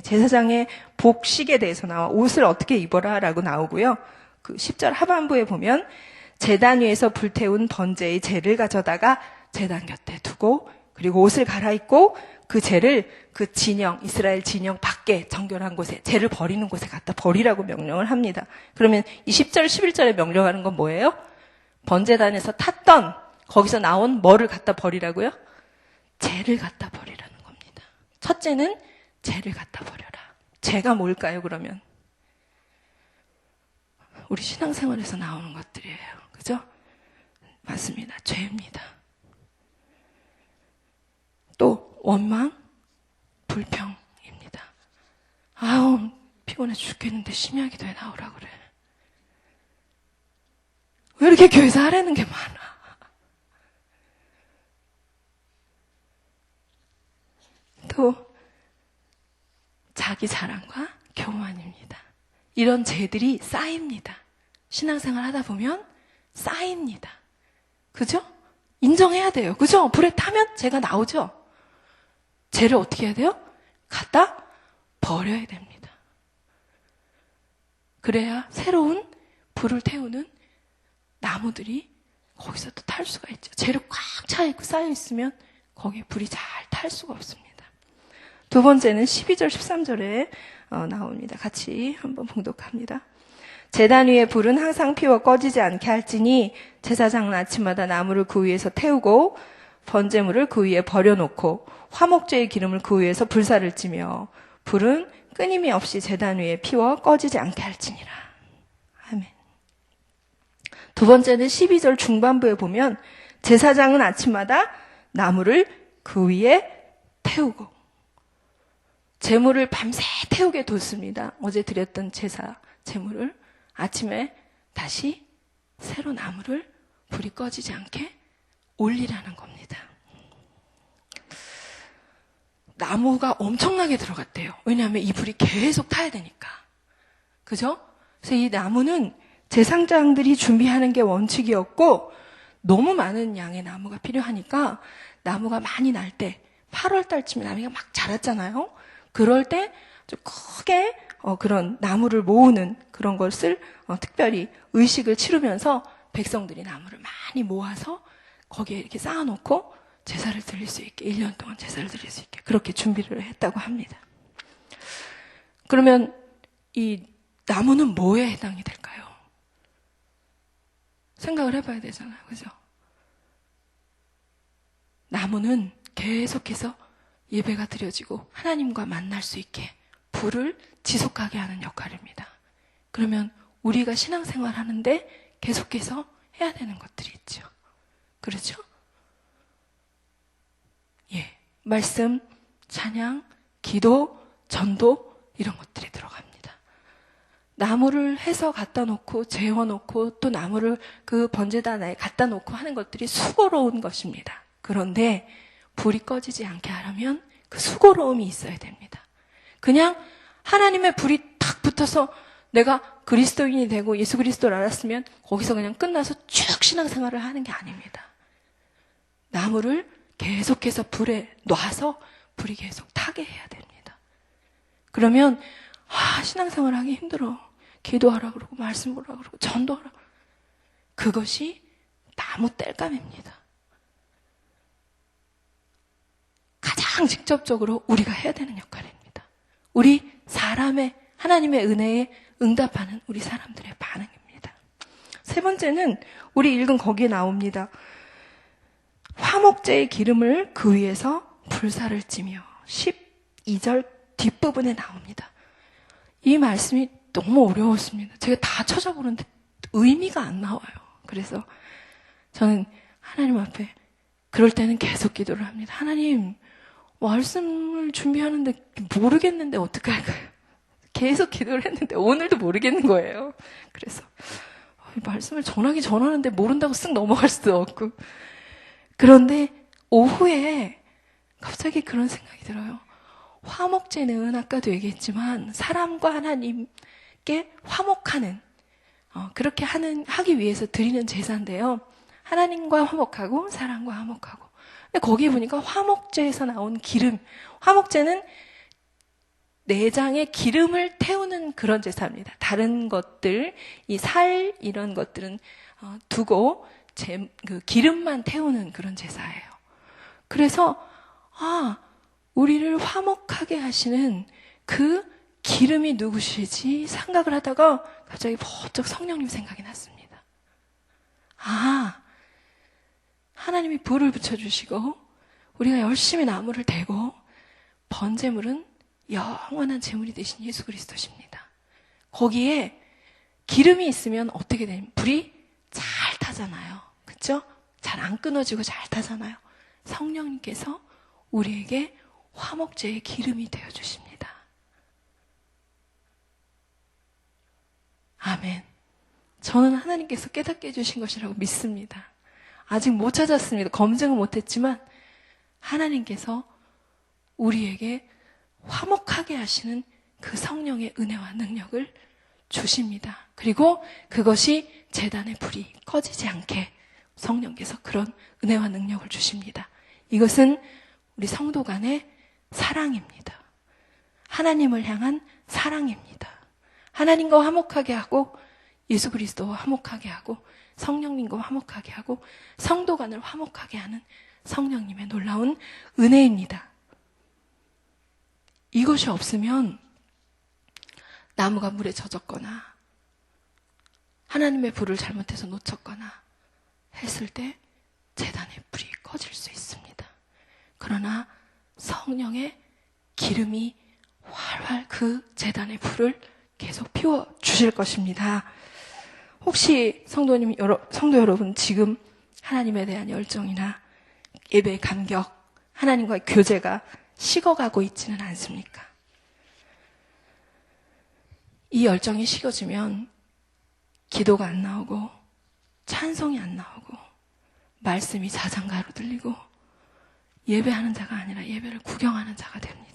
제사장의 복식에 대해서 나와 옷을 어떻게 입어라라고 나오고요. 그 10절 하반부에 보면 제단 위에서 불태운 번제의 재를 가져다가 제단 곁에 두고 그리고 옷을 갈아입고 그 재를 그 진영, 이스라엘 진영 밖에 정결한 곳에 재를 버리는 곳에 갖다 버리라고 명령을 합니다. 그러면 이 10절, 11절에 명령하는 건 뭐예요? 번제단에서 탔던 거기서 나온 뭐를 갖다 버리라고요? 재를 갖다 버리라는 겁니다. 첫째는 재를 갖다 버려라. 재가 뭘까요, 그러면? 우리 신앙생활에서 나오는 것들이에요. 그죠? 맞습니다. 죄입니다. 또 원망, 불평입니다. 아우 피곤해 죽겠는데 심야기도에 나오라 그래. 왜 이렇게 교회에서 하라는 게 많아? 또 자기 자랑과 교만입니다. 이런 죄들이 쌓입니다. 신앙생활 하다 보면 쌓입니다. 그죠? 인정해야 돼요. 그죠? 불에 타면 죄가 나오죠? 죄를 어떻게 해야 돼요? 갖다 버려야 됩니다. 그래야 새로운 불을 태우는 나무들이 거기서 또 탈 수가 있죠. 재료 꽉 차 있고 쌓여 있으면 거기에 불이 잘 탈 수가 없습니다. 두 번째는 12절, 13절에 나옵니다. 같이 한번 봉독합니다. 제단 위의 불은 항상 피워 꺼지지 않게 할지니 제사장은 아침마다 나무를 그 위에서 태우고 번제물을 그 위에 버려놓고 화목제의 기름을 그 위에서 불사를 찌며 불은 끊임이 없이 제단 위에 피워 꺼지지 않게 할지니라. 아멘. 두 번째는 12절 중반부에 보면 제사장은 아침마다 나무를 그 위에 태우고 제물을 밤새 태우게 뒀습니다. 어제 드렸던 제사 제물을 아침에 다시 새로 나무를 불이 꺼지지 않게 올리라는 겁니다. 나무가 엄청나게 들어갔대요. 왜냐하면 이 불이 계속 타야 되니까. 그죠? 그래서 이 나무는 제사장들이 준비하는 게 원칙이었고 너무 많은 양의 나무가 필요하니까 나무가 많이 날 때 8월 달쯤에 나무가 막 자랐잖아요. 그럴 때 좀 크게 그런 나무를 모으는 그런 것을 특별히 의식을 치르면서 백성들이 나무를 많이 모아서 거기에 이렇게 쌓아놓고 제사를 드릴 수 있게 1년 동안 제사를 드릴 수 있게 그렇게 준비를 했다고 합니다. 그러면 이 나무는 뭐에 해당이 될까요? 생각을 해봐야 되잖아요. 그죠? 나무는 계속해서 예배가 드려지고 하나님과 만날 수 있게 불을 지속하게 하는 역할입니다. 그러면 우리가 신앙생활 하는데 계속해서 해야 되는 것들이 있죠. 그렇죠? 예. 말씀, 찬양, 기도, 전도 이런 것들이 들어갑니다. 나무를 해서 갖다 놓고 재워놓고 또 나무를 그 번제단에 갖다 놓고 하는 것들이 수고로운 것입니다. 그런데 불이 꺼지지 않게 하려면 그 수고로움이 있어야 됩니다. 그냥 하나님의 불이 탁 붙어서 내가 그리스도인이 되고 예수 그리스도를 알았으면 거기서 그냥 끝나서 쭉 신앙생활을 하는 게 아닙니다. 나무를 계속해서 불에 놔서 불이 계속 타게 해야 됩니다. 그러면 신앙생활 하기 힘들어. 기도하라 그러고 말씀 보라 그러고 전도하라. 그것이 나무 땔감입니다. 가장 직접적으로 우리가 해야 되는 역할입니다. 우리 사람의 하나님의 은혜에 응답하는 우리 사람들의 반응입니다. 세 번째는 우리 읽은 거기에 나옵니다. 화목제의 기름을 그 위에서 불사를 찌며 12절 뒷부분에 나옵니다. 이 말씀이 너무 어려웠습니다. 제가 다 찾아보는데 의미가 안 나와요. 그래서 저는 하나님 앞에 그럴 때는 계속 기도를 합니다. 하나님, 말씀을 준비하는데 모르겠는데 어떡할까요? 계속 기도를 했는데 오늘도 모르겠는 거예요. 그래서 말씀을 전하는데 모른다고 쓱 넘어갈 수도 없고. 그런데 오후에 갑자기 그런 생각이 들어요. 화목제는 아까도 얘기했지만 사람과 하나님께 화목하는 그렇게 하기 위해서 드리는 제사인데요. 하나님과 화목하고 사람과 화목하고. 근데 거기에 보니까 화목제에서 나온 기름, 화목제는 내장에 기름을 태우는 그런 제사입니다. 다른 것들, 이 살 이런 것들은 두고 그 기름만 태우는 그런 제사예요. 그래서 우리를 화목하게 하시는 그 기름이 누구시지 생각을 하다가 갑자기 번쩍 성령님 생각이 났습니다. 하나님이 불을 붙여주시고 우리가 열심히 나무를 대고 번제물은 영원한 제물이 되신 예수 그리스도십니다. 거기에 기름이 있으면 어떻게 되냐면 불이 잘 타잖아요. 그렇죠? 잘 안 끊어지고 잘 타잖아요. 성령님께서 우리에게 화목제의 기름이 되어주십니다. 아멘. 저는 하나님께서 깨닫게 해주신 것이라고 믿습니다. 아직 못 찾았습니다. 검증은 못했지만 하나님께서 우리에게 화목하게 하시는 그 성령의 은혜와 능력을 주십니다. 그리고 그것이 제단의 불이 꺼지지 않게 성령께서 그런 은혜와 능력을 주십니다. 이것은 우리 성도 간의 사랑입니다. 하나님을 향한 사랑입니다. 하나님과 화목하게 하고 예수 그리스도와 화목하게 하고 성령님과 화목하게 하고 성도 간을 화목하게 하는 성령님의 놀라운 은혜입니다. 이것이 없으면 나무가 물에 젖었거나 하나님의 불을 잘못해서 놓쳤거나 했을 때 제단의 불이 꺼질 수 있습니다. 그러나 성령의 기름이 활활 그 제단의 불을 계속 피워 주실 것입니다. 혹시 성도 여러분 지금 하나님에 대한 열정이나 예배의 감격, 하나님과의 교제가 식어가고 있지는 않습니까? 이 열정이 식어지면 기도가 안 나오고 찬송이 안 나오고 말씀이 자장가로 들리고 예배하는 자가 아니라 예배를 구경하는 자가 됩니다.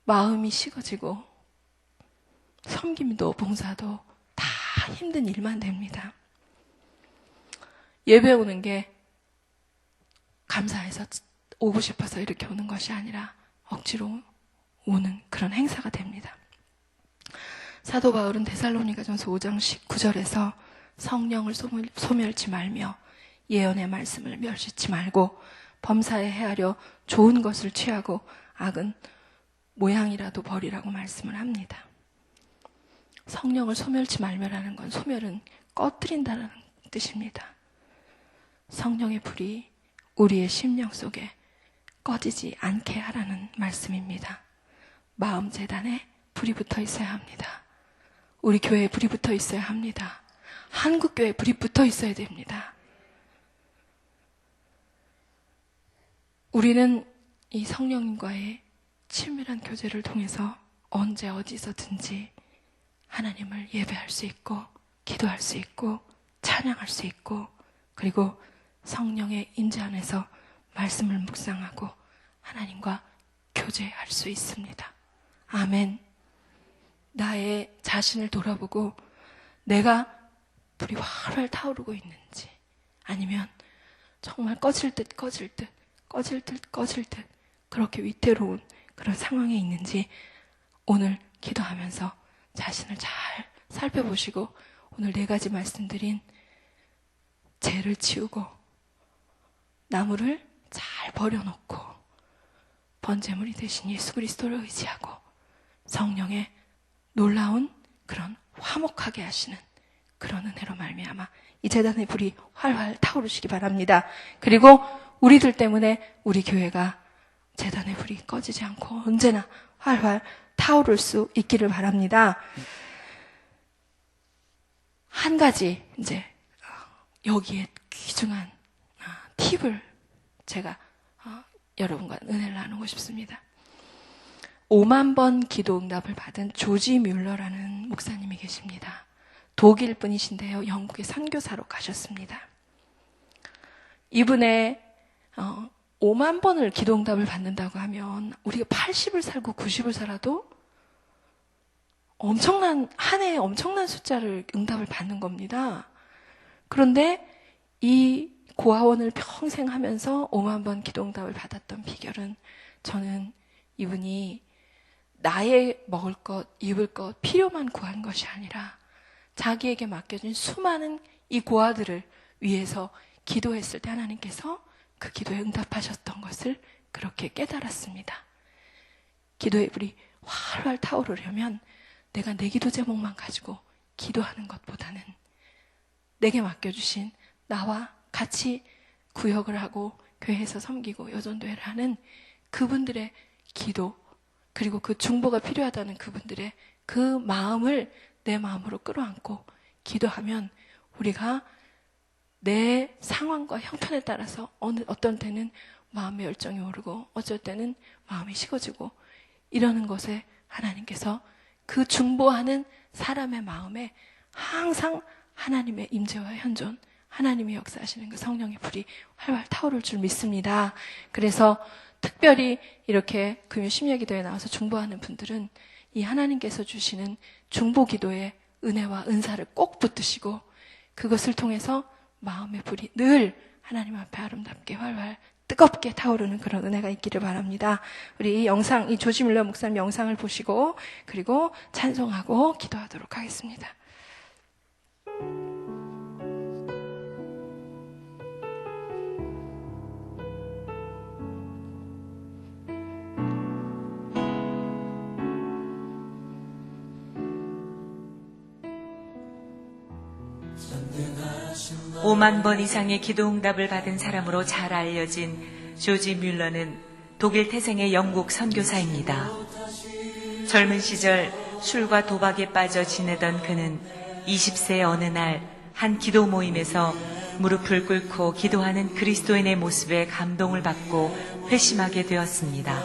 마음이 식어지고 섬김도 봉사도 다 힘든 일만 됩니다. 예배 오는 게 감사해서 오고 싶어서 이렇게 오는 것이 아니라 억지로 오는 그런 행사가 됩니다. 사도 바울은 데살로니가전서 5장 19절에서 성령을 소멸치 말며 예언의 말씀을 멸시치 말고 범사에 헤아려 좋은 것을 취하고 악은 모양이라도 버리라고 말씀을 합니다. 성령을 소멸치 말며라는 건 소멸은 꺼뜨린다는 뜻입니다. 성령의 불이 우리의 심령 속에 꺼지지 않게 하라는 말씀입니다. 마음 재단에 불이 붙어 있어야 합니다. 우리 교회에 불이 붙어 있어야 합니다. 한국 교회에 불이 붙어 있어야 됩니다. 우리는 이 성령님과의 친밀한 교제를 통해서 언제 어디서든지 하나님을 예배할 수 있고 기도할 수 있고 찬양할 수 있고 그리고 성령의 인재 안에서 말씀을 묵상하고 하나님과 교제할 수 있습니다. 아멘. 나의 자신을 돌아보고 내가 불이 활활 타오르고 있는지 아니면 정말 꺼질 듯 그렇게 위태로운 그런 상황에 있는지 오늘 기도하면서 자신을 잘 살펴보시고 오늘 4가지 말씀드린 죄를 치우고 나무를 잘 버려놓고 번제물이 되신 예수 그리스도를 의지하고 성령의 놀라운 그런 화목하게 하시는 그런 은혜로 말미암아 이 제단의 불이 활활 타오르시기 바랍니다. 그리고 우리들 때문에 우리 교회가 제단의 불이 꺼지지 않고 언제나 활활 타오를 수 있기를 바랍니다. 한 가지 이제 여기에 귀중한 팁을 제가 여러분과 은혜를 나누고 싶습니다. 5만 번 기도 응답을 받은 조지 뮬러라는 목사님이 계십니다. 독일 분이신데요. 영국에 선교사로 가셨습니다. 이분의 5만 번을 기도 응답을 받는다고 하면 우리가 80을 살고 90을 살아도 한 해에 엄청난 숫자를 응답을 받는 겁니다. 그런데 이 고아원을 평생 하면서 5만 번 기도 응답을 받았던 비결은 저는 이분이 나의 먹을 것, 입을 것, 필요만 구한 것이 아니라 자기에게 맡겨진 수많은 이 고아들을 위해서 기도했을 때 하나님께서 그 기도에 응답하셨던 것을 그렇게 깨달았습니다. 기도의 불이 활활 타오르려면 내가 내 기도 제목만 가지고 기도하는 것보다는 내게 맡겨주신 나와 같이 구역을 하고 교회에서 섬기고 여전도회를 하는 그분들의 기도 그리고 그 중보가 필요하다는 그분들의 그 마음을 내 마음으로 끌어안고 기도하면 우리가 내 상황과 형편에 따라서 어떤 때는 마음의 열정이 오르고 어쩔 때는 마음이 식어지고 이러는 것에 하나님께서 그 중보하는 사람의 마음에 항상 하나님의 임재와 현존, 하나님이 역사하시는 그 성령의 불이 활활 타오를 줄 믿습니다. 그래서 특별히 이렇게 금요 심야기도에 나와서 중보하는 분들은 이 하나님께서 주시는 중보기도의 은혜와 은사를 꼭 붙드시고 그것을 통해서 마음의 불이 늘 하나님 앞에 아름답게 활활 뜨겁게 타오르는 그런 은혜가 있기를 바랍니다. 우리 이 영상, 이 조지 뮬러 목사님 영상을 보시고 그리고 찬송하고 기도하도록 하겠습니다. 오만 번 이상의 기도 응답을 받은 사람으로 잘 알려진 조지 뮬러는 독일 태생의 영국 선교사입니다. 젊은 시절 술과 도박에 빠져 지내던 그는 20세 어느 날 한 기도 모임에서 무릎을 꿇고 기도하는 그리스도인의 모습에 감동을 받고 회심하게 되었습니다.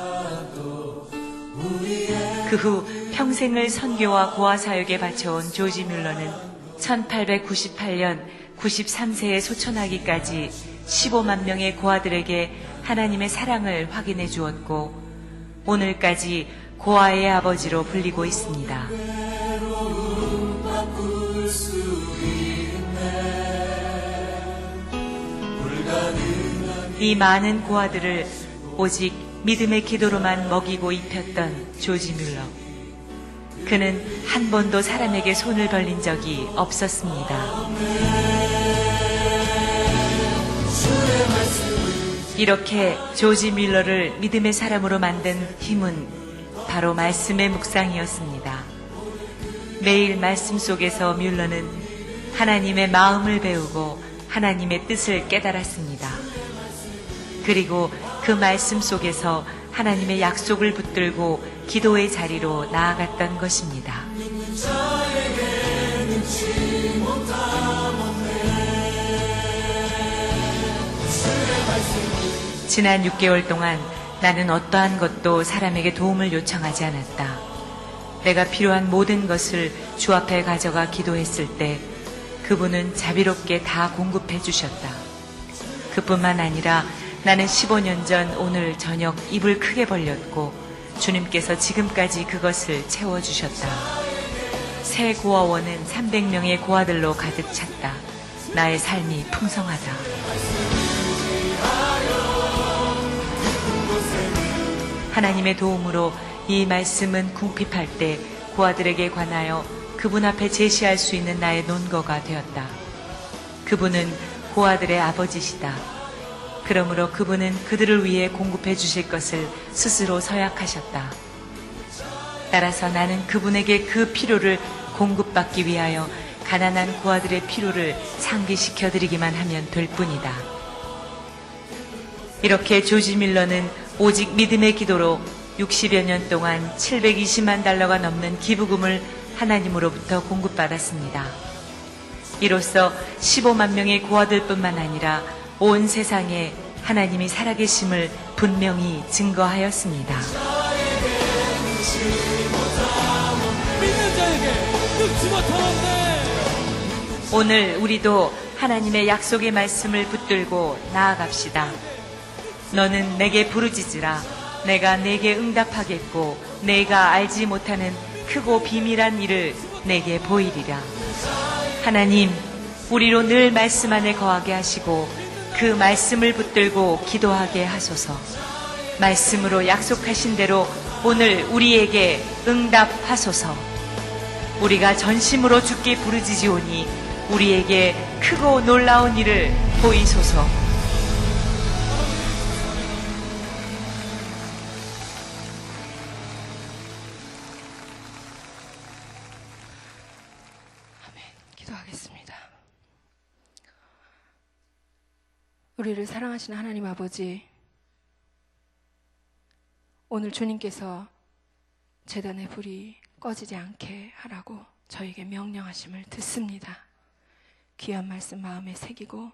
그 후 평생을 선교와 고아 사역에 바쳐온 조지 뮬러는 1898년 93세에 소천하기까지 15만 명의 고아들에게 하나님의 사랑을 확인해 주었고 오늘까지 고아의 아버지로 불리고 있습니다. 이 많은 고아들을 오직 믿음의 기도로만 먹이고 입혔던 조지 뮬러. 그는 한 번도 사람에게 손을 벌린 적이 없었습니다. 이렇게 조지 뮬러를 믿음의 사람으로 만든 힘은 바로 말씀의 묵상이었습니다. 매일 말씀 속에서 뮬러는 하나님의 마음을 배우고 하나님의 뜻을 깨달았습니다. 그리고 그 말씀 속에서 하나님의 약속을 붙들고 기도의 자리로 나아갔던 것입니다. 지난 6개월 동안 나는 어떠한 것도 사람에게 도움을 요청하지 않았다. 내가 필요한 모든 것을 주 앞에 가져가 기도했을 때 그분은 자비롭게 다 공급해 주셨다. 그뿐만 아니라 나는 15년 전 오늘 저녁 입을 크게 벌렸고 주님께서 지금까지 그것을 채워주셨다. 새 고아원은 300명의 고아들로 가득 찼다. 나의 삶이 풍성하다. 하나님의 도움으로 이 말씀은 궁핍할 때 고아들에게 관하여 그분 앞에 제시할 수 있는 나의 논거가 되었다. 그분은 고아들의 아버지시다. 그러므로 그분은 그들을 위해 공급해 주실 것을 스스로 서약하셨다. 따라서 나는 그분에게 그 필요를 공급받기 위하여 가난한 고아들의 필요를 상기시켜 드리기만 하면 될 뿐이다. 이렇게 조지 뮬러는 오직 믿음의 기도로 60여 년 동안 720만 달러가 넘는 기부금을 하나님으로부터 공급받았습니다. 이로써 15만 명의 고아들뿐만 아니라 온 세상에 하나님이 살아계심을 분명히 증거하였습니다. 오늘 우리도 하나님의 약속의 말씀을 붙들고 나아갑시다. 너는 내게 부르짖으라. 내가 내게 응답하겠고 내가 알지 못하는 크고 비밀한 일을 내게 보이리라. 하나님, 우리로 늘 말씀 안에 거하게 하시고 그 말씀을 붙들고 기도하게 하소서. 말씀으로 약속하신 대로 오늘 우리에게 응답하소서. 우리가 전심으로 주께 부르짖으오니 우리에게 크고 놀라운 일을 보이소서. 기도하겠습니다. 우리를 사랑하시는 하나님 아버지, 오늘 주님께서 제단의 불이 꺼지지 않게 하라고 저에게 명령하심을 듣습니다. 귀한 말씀 마음에 새기고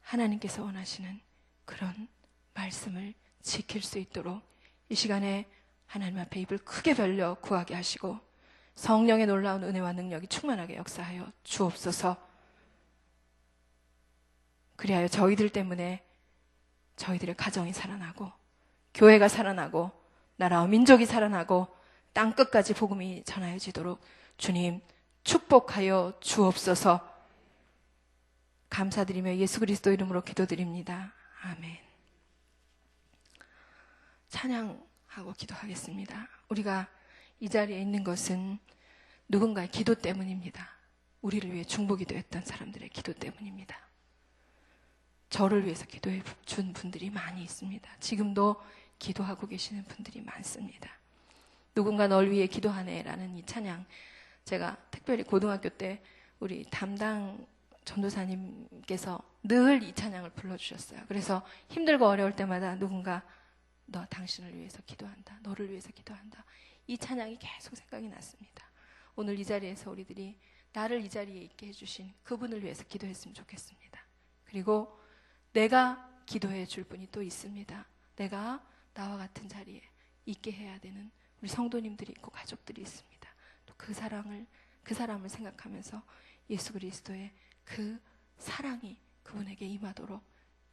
하나님께서 원하시는 그런 말씀을 지킬 수 있도록 이 시간에 하나님 앞에 입을 크게 벌려 구하게 하시고 성령의 놀라운 은혜와 능력이 충만하게 역사하여 주옵소서. 그리하여 저희들 때문에 저희들의 가정이 살아나고 교회가 살아나고 나라와 민족이 살아나고 땅끝까지 복음이 전하여지도록 주님 축복하여 주옵소서. 감사드리며 예수 그리스도 이름으로 기도드립니다. 아멘. 찬양하고 기도하겠습니다. 우리가 이 자리에 있는 것은 누군가의 기도 때문입니다. 우리를 위해 중보기도했던 사람들의 기도 때문입니다. 저를 위해서 기도해 준 분들이 많이 있습니다. 지금도 기도하고 계시는 분들이 많습니다. 누군가 널 위해 기도하네라는 이 찬양, 제가 특별히 고등학교 때 우리 담당 전도사님께서 늘 이 찬양을 불러주셨어요. 그래서 힘들고 어려울 때마다 누군가 너 당신을 위해서 기도한다, 너를 위해서 기도한다, 이 찬양이 계속 생각이 났습니다. 오늘 이 자리에서 우리들이 나를 이 자리에 있게 해주신 그분을 위해서 기도했으면 좋겠습니다. 그리고 내가 기도해 줄 분이 또 있습니다. 내가 나와 같은 자리에 있게 해야 되는 우리 성도님들이 있고 가족들이 있습니다. 또 그 사람을 생각하면서 예수 그리스도의 그 사랑이 그분에게 임하도록,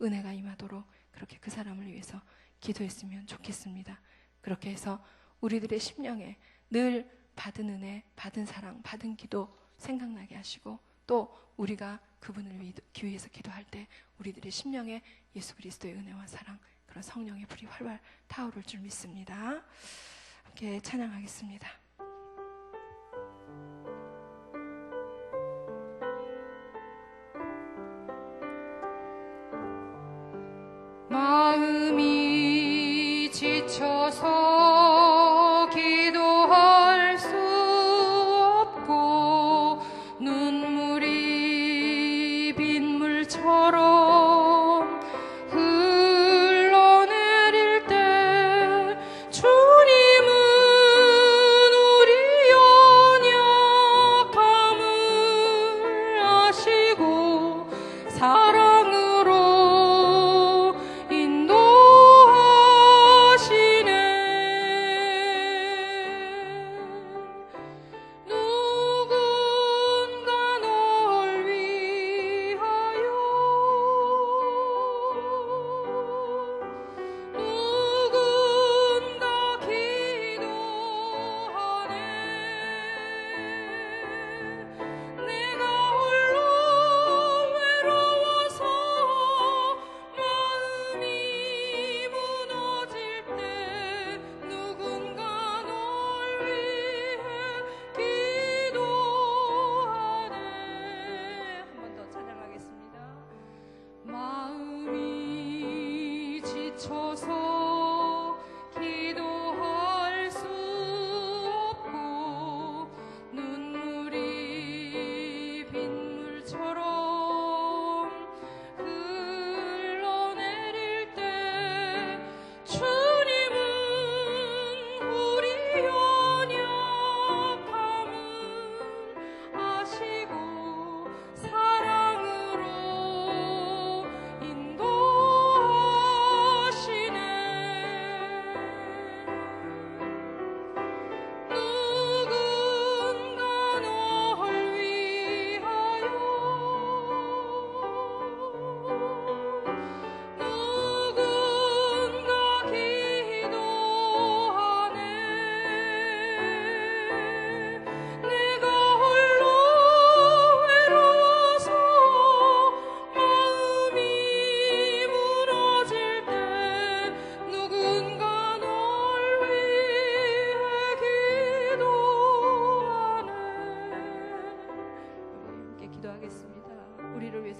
은혜가 임하도록 그렇게 그 사람을 위해서 기도했으면 좋겠습니다. 그렇게 해서 우리들의 심령에 늘 받은 은혜, 받은 사랑, 받은 기도 생각나게 하시고, 또 우리가 그분을 위해서 기도할 때 우리들의 심령에 예수 그리스도의 은혜와 사랑, 그런 성령의 불이 활활 타오를 줄 믿습니다. 함께 찬양하겠습니다. 마음이 지쳐서 기도할 수 없고 눈물이 빗물처럼 흘러내릴 때 주님은 우리 연약함을 아시고 사랑으로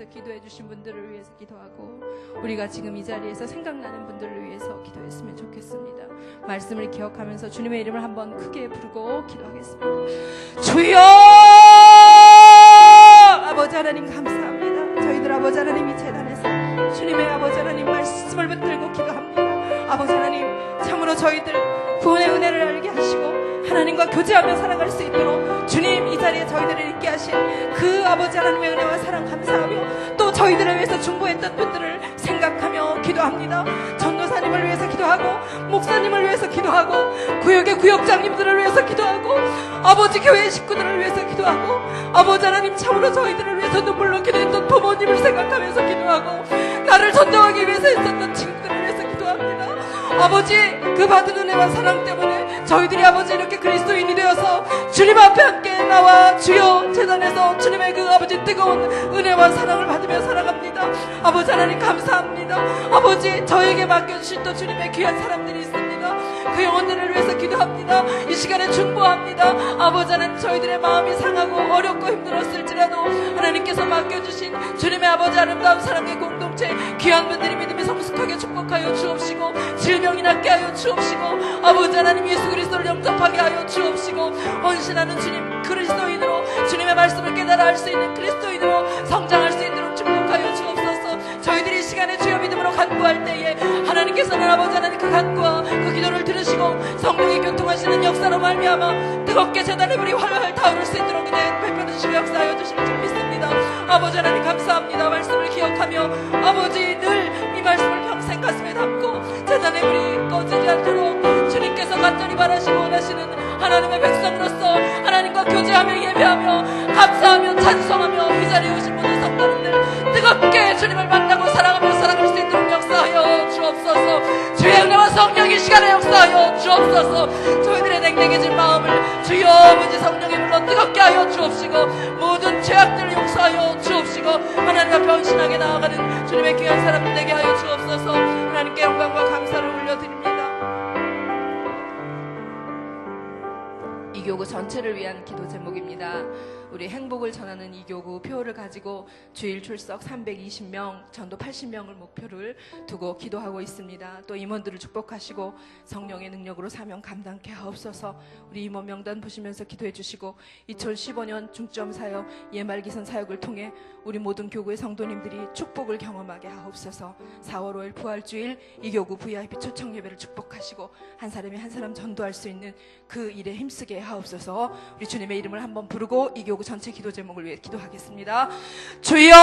기도해 주신 분들을 위해서 기도하고, 우리가 지금 이 자리에서 생각나는 분들을 위해서 기도했으면 좋겠습니다. 말씀을 기억하면서 주님의 이름을 한번 크게 부르고 기도하겠습니다. 주여! 아버지 하나님 감사합니다. 저희들 아버지 하나님 이 재단에서 주님의 아버지 하나님 말씀을 붙들고 기도합니다. 아버지 하나님, 참으로 저희들 구원의 은혜를 알게 하시고 하나님과 교제하며 살아갈 수 있도록 주님 이 자리에 저희들을 있게 하신 그 아버지 하나님의 은혜와 사랑 감사하며, 또 저희들을 위해서 중보했던 분들을 생각하며 기도합니다. 전도사님을 위해서 기도하고, 목사님을 위해서 기도하고, 구역의 구역장님들을 위해서 기도하고, 아버지 교회 식구들을 위해서 기도하고, 아버지 하나님 참으로 저희들을 위해서 눈물로 기도했던 부모님을 생각하면서 기도하고, 나를 전도하기 위해서 했었던 친구들을 위해서 기도합니다. 아버지, 그 받은 은혜와 사랑 때문에 저희들이 아버지 이렇게 그리스도인이 되어서 주님 앞에 함께 나와 주여 재단에서 주님의 그 아버지 뜨거운 은혜와 사랑을 받으며 살아갑니다. 아버지 하나님 감사합니다. 아버지, 저에게 맡겨주신 또 주님의 귀한 사람들이 있습니다. 그 영혼들을 위해서 기도합니다. 이 시간에 중보합니다. 아버지 하나님, 저희들의 마음이 상하고 어렵고 힘들었을지라도 하나님께서 맡겨주신 주님의 아버지 아름다운 사랑의 공동체, 귀한 분들이 믿음이 성숙하게 축복하여 주옵시고, 질병이 낫게 하여 주옵시고, 아버지 하나님 예수 그리스도를 영접하게 하여 주옵시고, 헌신하는 주님 그리스도인으로 주님의 말씀을 깨달아 알 수 있는 그리스도인으로 성장할 수 있도록 축복하여 주옵소서. 저희들이 이 시간에 주여 믿음으로 간구할 때에 하나님께서는 아버지 하나님 그 간구와 그 기도를 들으시고 성령의 교통하시는 역사로 말미암아 뜨겁게 제단의 불이 활활 타오를 수 있도록 그냥 베풀어 주시고 역사하여 주실 줄 믿습니다. 아버지 하나님 감사합니다. 말씀을 기억하며 아버지 늘 이 말씀을 평생 가슴에 담고 제단의 불이 꺼지지 않도록 주님께서 간절히 바라시고 원하시는 하나님의 백성으로서 하나님과 교제하며 예배하며 감사하며 찬송하며 이 자리에 오신 모든 성도님들 뜨겁게 주님을 만나고 사랑하며 살아갈 수 있도록 역사하여 주옵소서. 주의 은혜와 성령의 시간에 역사하여 주옵소서. 저희들의 냉랭해진 마음을 주여 아버지 성령의 불로 뜨겁게 하여 주옵시고 모든 죄악들을 용서하여 주옵시고 하나님 앞에 헌신하게 나아가는 주님의 귀한 사람들 되게 하여 주옵소서. 하나님께 영광과 감사를 올려드립니다. 이 교구 전체를 위한 기도 제목입니다. 우리 행복을 전하는 이 교구 표를 가지고 주일 출석 320명, 전도 80명을 목표를 두고 기도하고 있습니다. 또 임원들을 축복하시고 성령의 능력으로 사명 감당케 하옵소서. 우리 임원 명단 보시면서 기도해 주시고 2015년 중점 사역 예말기선 사역을 통해 우리 모든 교구의 성도님들이 축복을 경험하게 하옵소서. 4월 5일 부활주일 이 교구 VIP 초청 예배를 축복하시고 한 사람이 한 사람 전도할 수 있는 그 일에 힘쓰게 하옵소서. 우리 주님의 이름을 한번 부르고 이 교구 전체 기도 제목을 위해 기도하겠습니다. 주여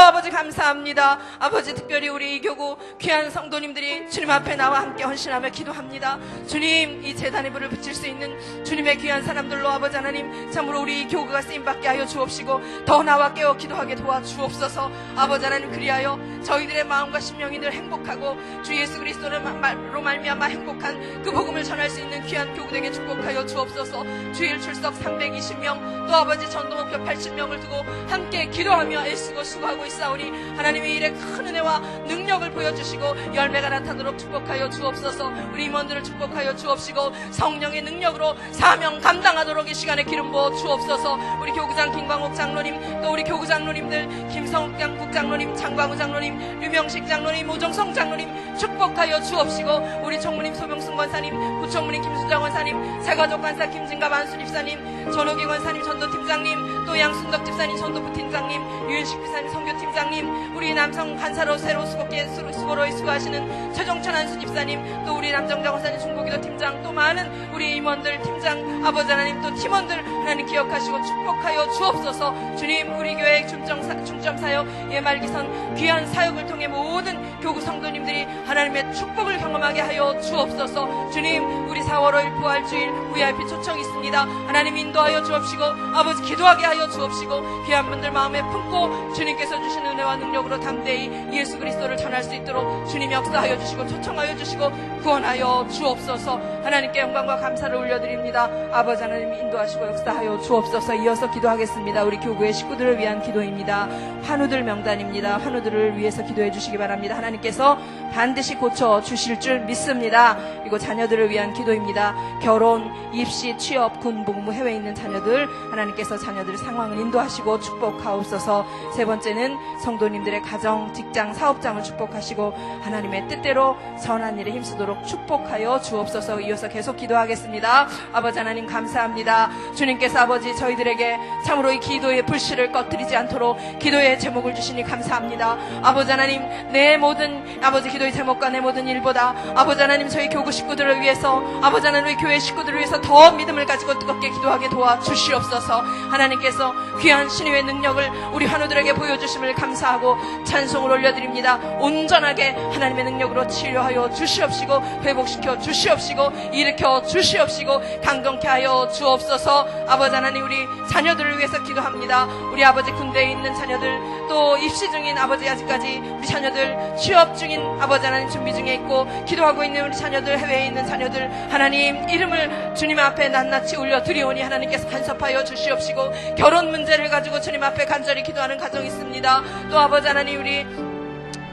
아버지 감사합니다. 아버지 특별히 우리 이 교구 귀한 성도님들이 주님 앞에 나와 함께 헌신하며 기도합니다. 주님 이 제단의 불을 붙일 수 있는 주님의 귀한 사람들로 아버지 하나님 참으로 우리 이 교구가 쓰임받게 하여 주옵시고 더 나와 깨어 기도하게 도와주옵소서. 아버지 하나님 그리하여 저희들의 마음과 심령이 늘 행복하고 주 예수 그리스도로 말미암아 행복한 그 복음을 전할 수 있는 귀한 교구되게 축복하여 주옵소서. 주일 출석 320명 또 아버지 전도 목표 80명을 두고 함께 기도하며 애쓰고 수고하고 있사오니 하나님의 일에 큰 은혜와 능력을 보여주시고 열매가 나타나도록 축복하여 주옵소서. 우리 임원들을 축복하여 주옵시고 성령의 능력으로 사명 감당하도록 이 시간에 기름 부어 주옵소서. 우리 교구장 김광옥 장로님 또 우리 교구 장로님들 김성욱 국장로님 장광우 장로님 류명식 장로님 오정성 장로님 축복하여 주옵시고 우리 총무님 소명순 권사님 부총무님 김수정 권사님 세가족 관사 김진갑 안수 집사님 전호기 권사님 전도팀장님 또 양순덕 집사님 전도부팀장님 유윤식 집사님 선교팀장님 우리 남성 간사로 새로 수고로 수고하시는 최종천 안수 집사님 또 우리 남정자 권사님 중보기도 팀장 또 많은 우리 임원들 팀장 아버지 하나님 또 팀원들 하나님 기억하시고 축복하여 주옵소서. 주님 우리 교회 중점사역 예말기선 귀한 사역을 통해 모든 교구 성도님들이 하나님의 축복을 경험하게 하여 주옵소서. 주님 우리 4월 5일 부활주일 VIP 초청 있습니다. 하나님 인도하여 주옵시고 아버지 기도하게 하여 주옵시고 귀한 분들 마음에 품고 주님께서 주시는 은혜와 능력으로 담대히 예수 그리스도를 전할 수 있도록 주님 역사하여 주시고 초청하여 주시고 구원하여 주옵소서. 하나님께 영광과 감사를 올려드립니다. 아버지 하나님 인도하시고 역사하여 주옵소서. 이어서 기도하겠습니다. 우리 교구의 식구들을 위한 기도입니다. 환우들 명단입니다. 환우들을 위해서 기도해 주시기 바랍니다. 하나님께서 반드시 고쳐 주실 줄 믿습니다. 그리고 자녀들을 위한 기도입니다. 결혼, 입시, 취업, 군, 복무, 해외에 있는 자녀들 하나님께서 자녀들 상황을 인도하시고 축복하옵소서. 세 번째는 성도님들의 가정, 직장, 사업장을 축복하시고 하나님의 뜻대로 선한 일에 힘쓰도록 축복하여 주옵소서. 이어서 계속 기도하겠습니다. 아버지 하나님 감사합니다. 주님께서 아버지 저희들에게 참으로 이 기도의 불씨를 꺼뜨리지 않도록 기도의 제목을 주시니 감사합니다. 아버지 하나님 내 모든 아버지 기도의 제목과 내 모든 일보다 아버지 하나님 저희 교구 식구들을 위해서 아버지 하나님 우리 교회 식구들을 위해서 더 믿음을 가지고 뜨겁게 기도하게 도와주시옵소서. 하나님께서 귀한 신유의 능력을 우리 환우들에게 보여주심을 감사하고 찬송을 올려드립니다. 온전하게 하나님의 능력으로 치료하여 주시옵시고 회복시켜 주시옵시고 일으켜 주시옵시고 강건케 하여 주옵소서. 아버지 하나님 우리 자녀들을 위해서 기도합니다. 우리 아버지 군대에 있는 자녀들 또 입시 중인 아버지 아직까지 우리 자녀들 취업 중인 아버지 하나님 준비 중에 있고 기도하고 있는 우리 자녀들 해외에 있는 자녀들 하나님 이름을 주님 앞에 낱낱이 올려드리오니 하나님께서 간섭하여 주시옵시고 결혼 문제를 가지고 주님 앞에 간절히 기도하는 가정이 있습니다. 또 아버지 하나님 우리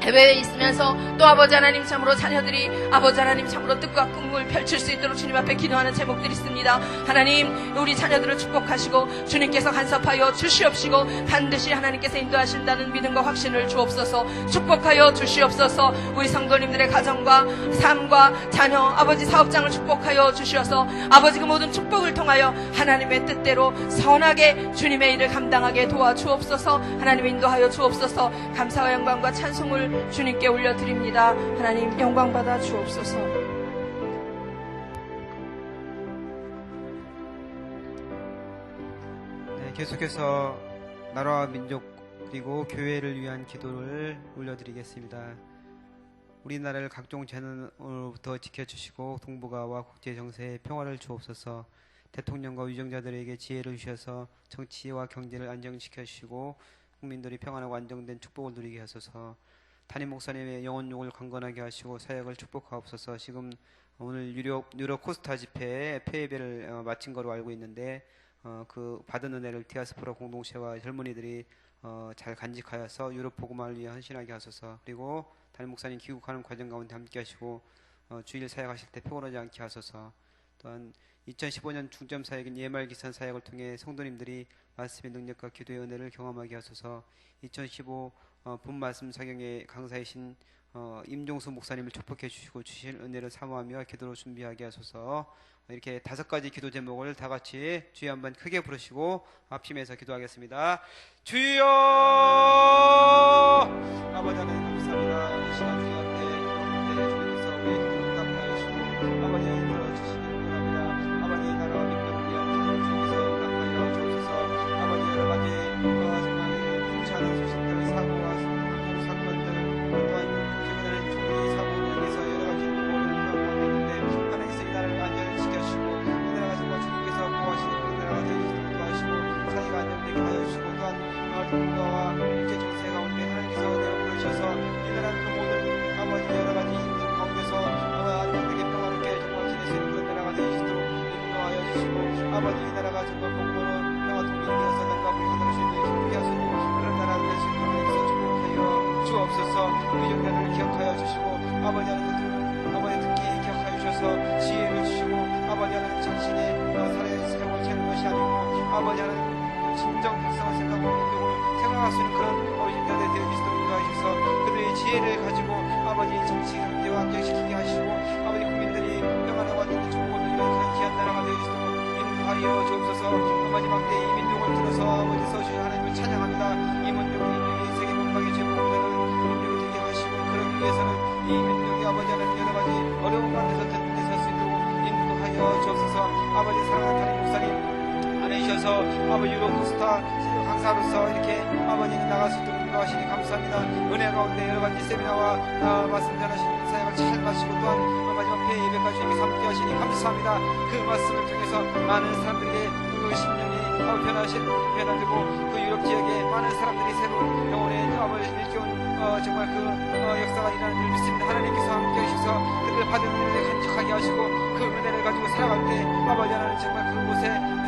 해외에 있으면서 또 아버지 하나님 참으로 자녀들이 아버지 하나님 참으로 뜻과 꿈을 펼칠 수 있도록 주님 앞에 기도하는 제목들이 있습니다. 하나님 우리 자녀들을 축복하시고 주님께서 간섭하여 주시옵시고 반드시 하나님께서 인도하신다는 믿음과 확신을 주옵소서. 축복하여 주시옵소서. 우리 성도님들의 가정과 삶과 자녀 아버지 사업장을 축복하여 주시어서 아버지 그 모든 축복을 통하여 하나님의 뜻대로 선하게 주님의 일을 감당하게 도와주옵소서. 하나님 인도하여 주옵소서. 감사와 영광과 찬송을 주님께 올려드립니다. 하나님 영광 받아 주옵소서. 네, 계속해서 나라와 민족 그리고 교회를 위한 기도를 올려드리겠습니다. 우리나라를 각종 재난으로부터 지켜주시고 동북아와 국제 정세에 평화를 주옵소서. 대통령과 위정자들에게 지혜를 주셔서 정치와 경제를 안정시켜 주시고 국민들이 평안하고 안정된 축복을 누리게 하소서. 담임 목사님의 영혼욕을 강건하게 하시고 사역을 축복하옵소서. 지금 오늘 유럽 코스타 집회에 폐예배를 마친 거로 알고 있는데 그 받은 은혜를 디아스포라 공동체와 젊은이들이 잘 간직하여서 유럽 복음화를 위해 헌신하게 하소서. 그리고 담임 목사님 귀국하는 과정 가운데 함께 하시고 주일 사역하실 때 피곤하지 않게 하소서. 또한 2015년 중점 사역인 예말기산 사역을 통해 성도님들이 말씀의 능력과 기도의 은혜를 경험하게 하소서. 2015 본말씀 사경의 강사이신 임종수 목사님을 축복해 주시고 주신 은혜를 사모하며 기도로 준비하게 하소서. 이렇게 5가지 기도 제목을 다 같이 주여 한번 크게 부르시고 합심해서 기도하겠습니다. 주여! 아버지 하나님 감사합니다. 이 시간 주여 앞에 주님께서 우리의 기도를 응답하여 주시고 아버지 들어주시기를 원합니다. 아버지 나라와 민족을 위한 기도를 주님께서 응답하여 주옵소서. 아버지 여러 가지 정말 좋지 않은 소식들, 사고와 사건들 또한 최근에는 종이 사고로 인해서 여러 가지 부모를 경험하고 있는데 하나님께서 이 나라를 안전을 지켜주시고 이 나라가 정말 주님께서 보호하시는 그 나라가 되어주시도록 도와주시고 사회가 안정되게 하여 주시고 또한 동북아와 국제 정세 가운데 하나님께서 은혜를 보내셔서 이 나라는 그 모든 아버지 여러 가지 힘든 가운데서 안정되게 평화롭게 정말 지낼 수 있는 그런 나라가 되어주시도록 인도하여 주시고 아버지 이 나라가 정말 공고로 평화 통일이 되어서 남과 북한으로 수 있는 힘들게 하시고 그런 나라가 될 수 있는 하나님께서 축복하여 주옵소서. 위정자를 기억하여 주시고 아버지 하나님 아버지 특히 기억하여 주셔서 지혜를 주시고 아버지 하나님 자신의 사역을 채는 것이 아니고 아버지 하나님 진정 백성을 생각하고 민족을 생각할 수 있는 그런 위정자들이 되어주시도록 인도하셔서 그들의 지혜를 가지고 아버지 정치 경제와 안정시키게 하시고 아버지 국민들이 평안하고 안정된 축복을 누리는 그런 귀한 나라가 되어주시도록 인도하여 주옵소서. 아버지 막대 이 민족을 들어서 아버지 서주신 하나님을 찬양합니다. 이 민족이 세계 문방의 제목보다는 민족이 되게 하시고 그런 위해서는 이 민족이 아버지 하나님 여러 가지 어려운 가운데서 든든히 설 수 있도록 인도하여 주옵소서. 아버지 사랑하는 담임 목사님 안해주셔서 아버지 유로 코스타 강사로서 이렇게 아버지 나갈 수 있도록 인도하시니 감사합니다. 은혜 가운데 여러 가지 세미나와 말씀 전하시는 사역을 잘 마시고 또한 마지막 폐 예배까지 이렇게 함께 하시니 감사합니다. 그 말씀을 통해서 많은 사람들에게 그 심령이 변화되고 그 유럽 지역에 많은 사람들이 새로운 영혼의 아버지 일깨운 정말 그 역사가 일어나는 줄 믿습니다. 하나님께서 함께 하셔서 그들 받은 은혜를 간직하게 하시고 그 은혜를 가지고 살아갈 때 아버지 하나님 정말 그곳에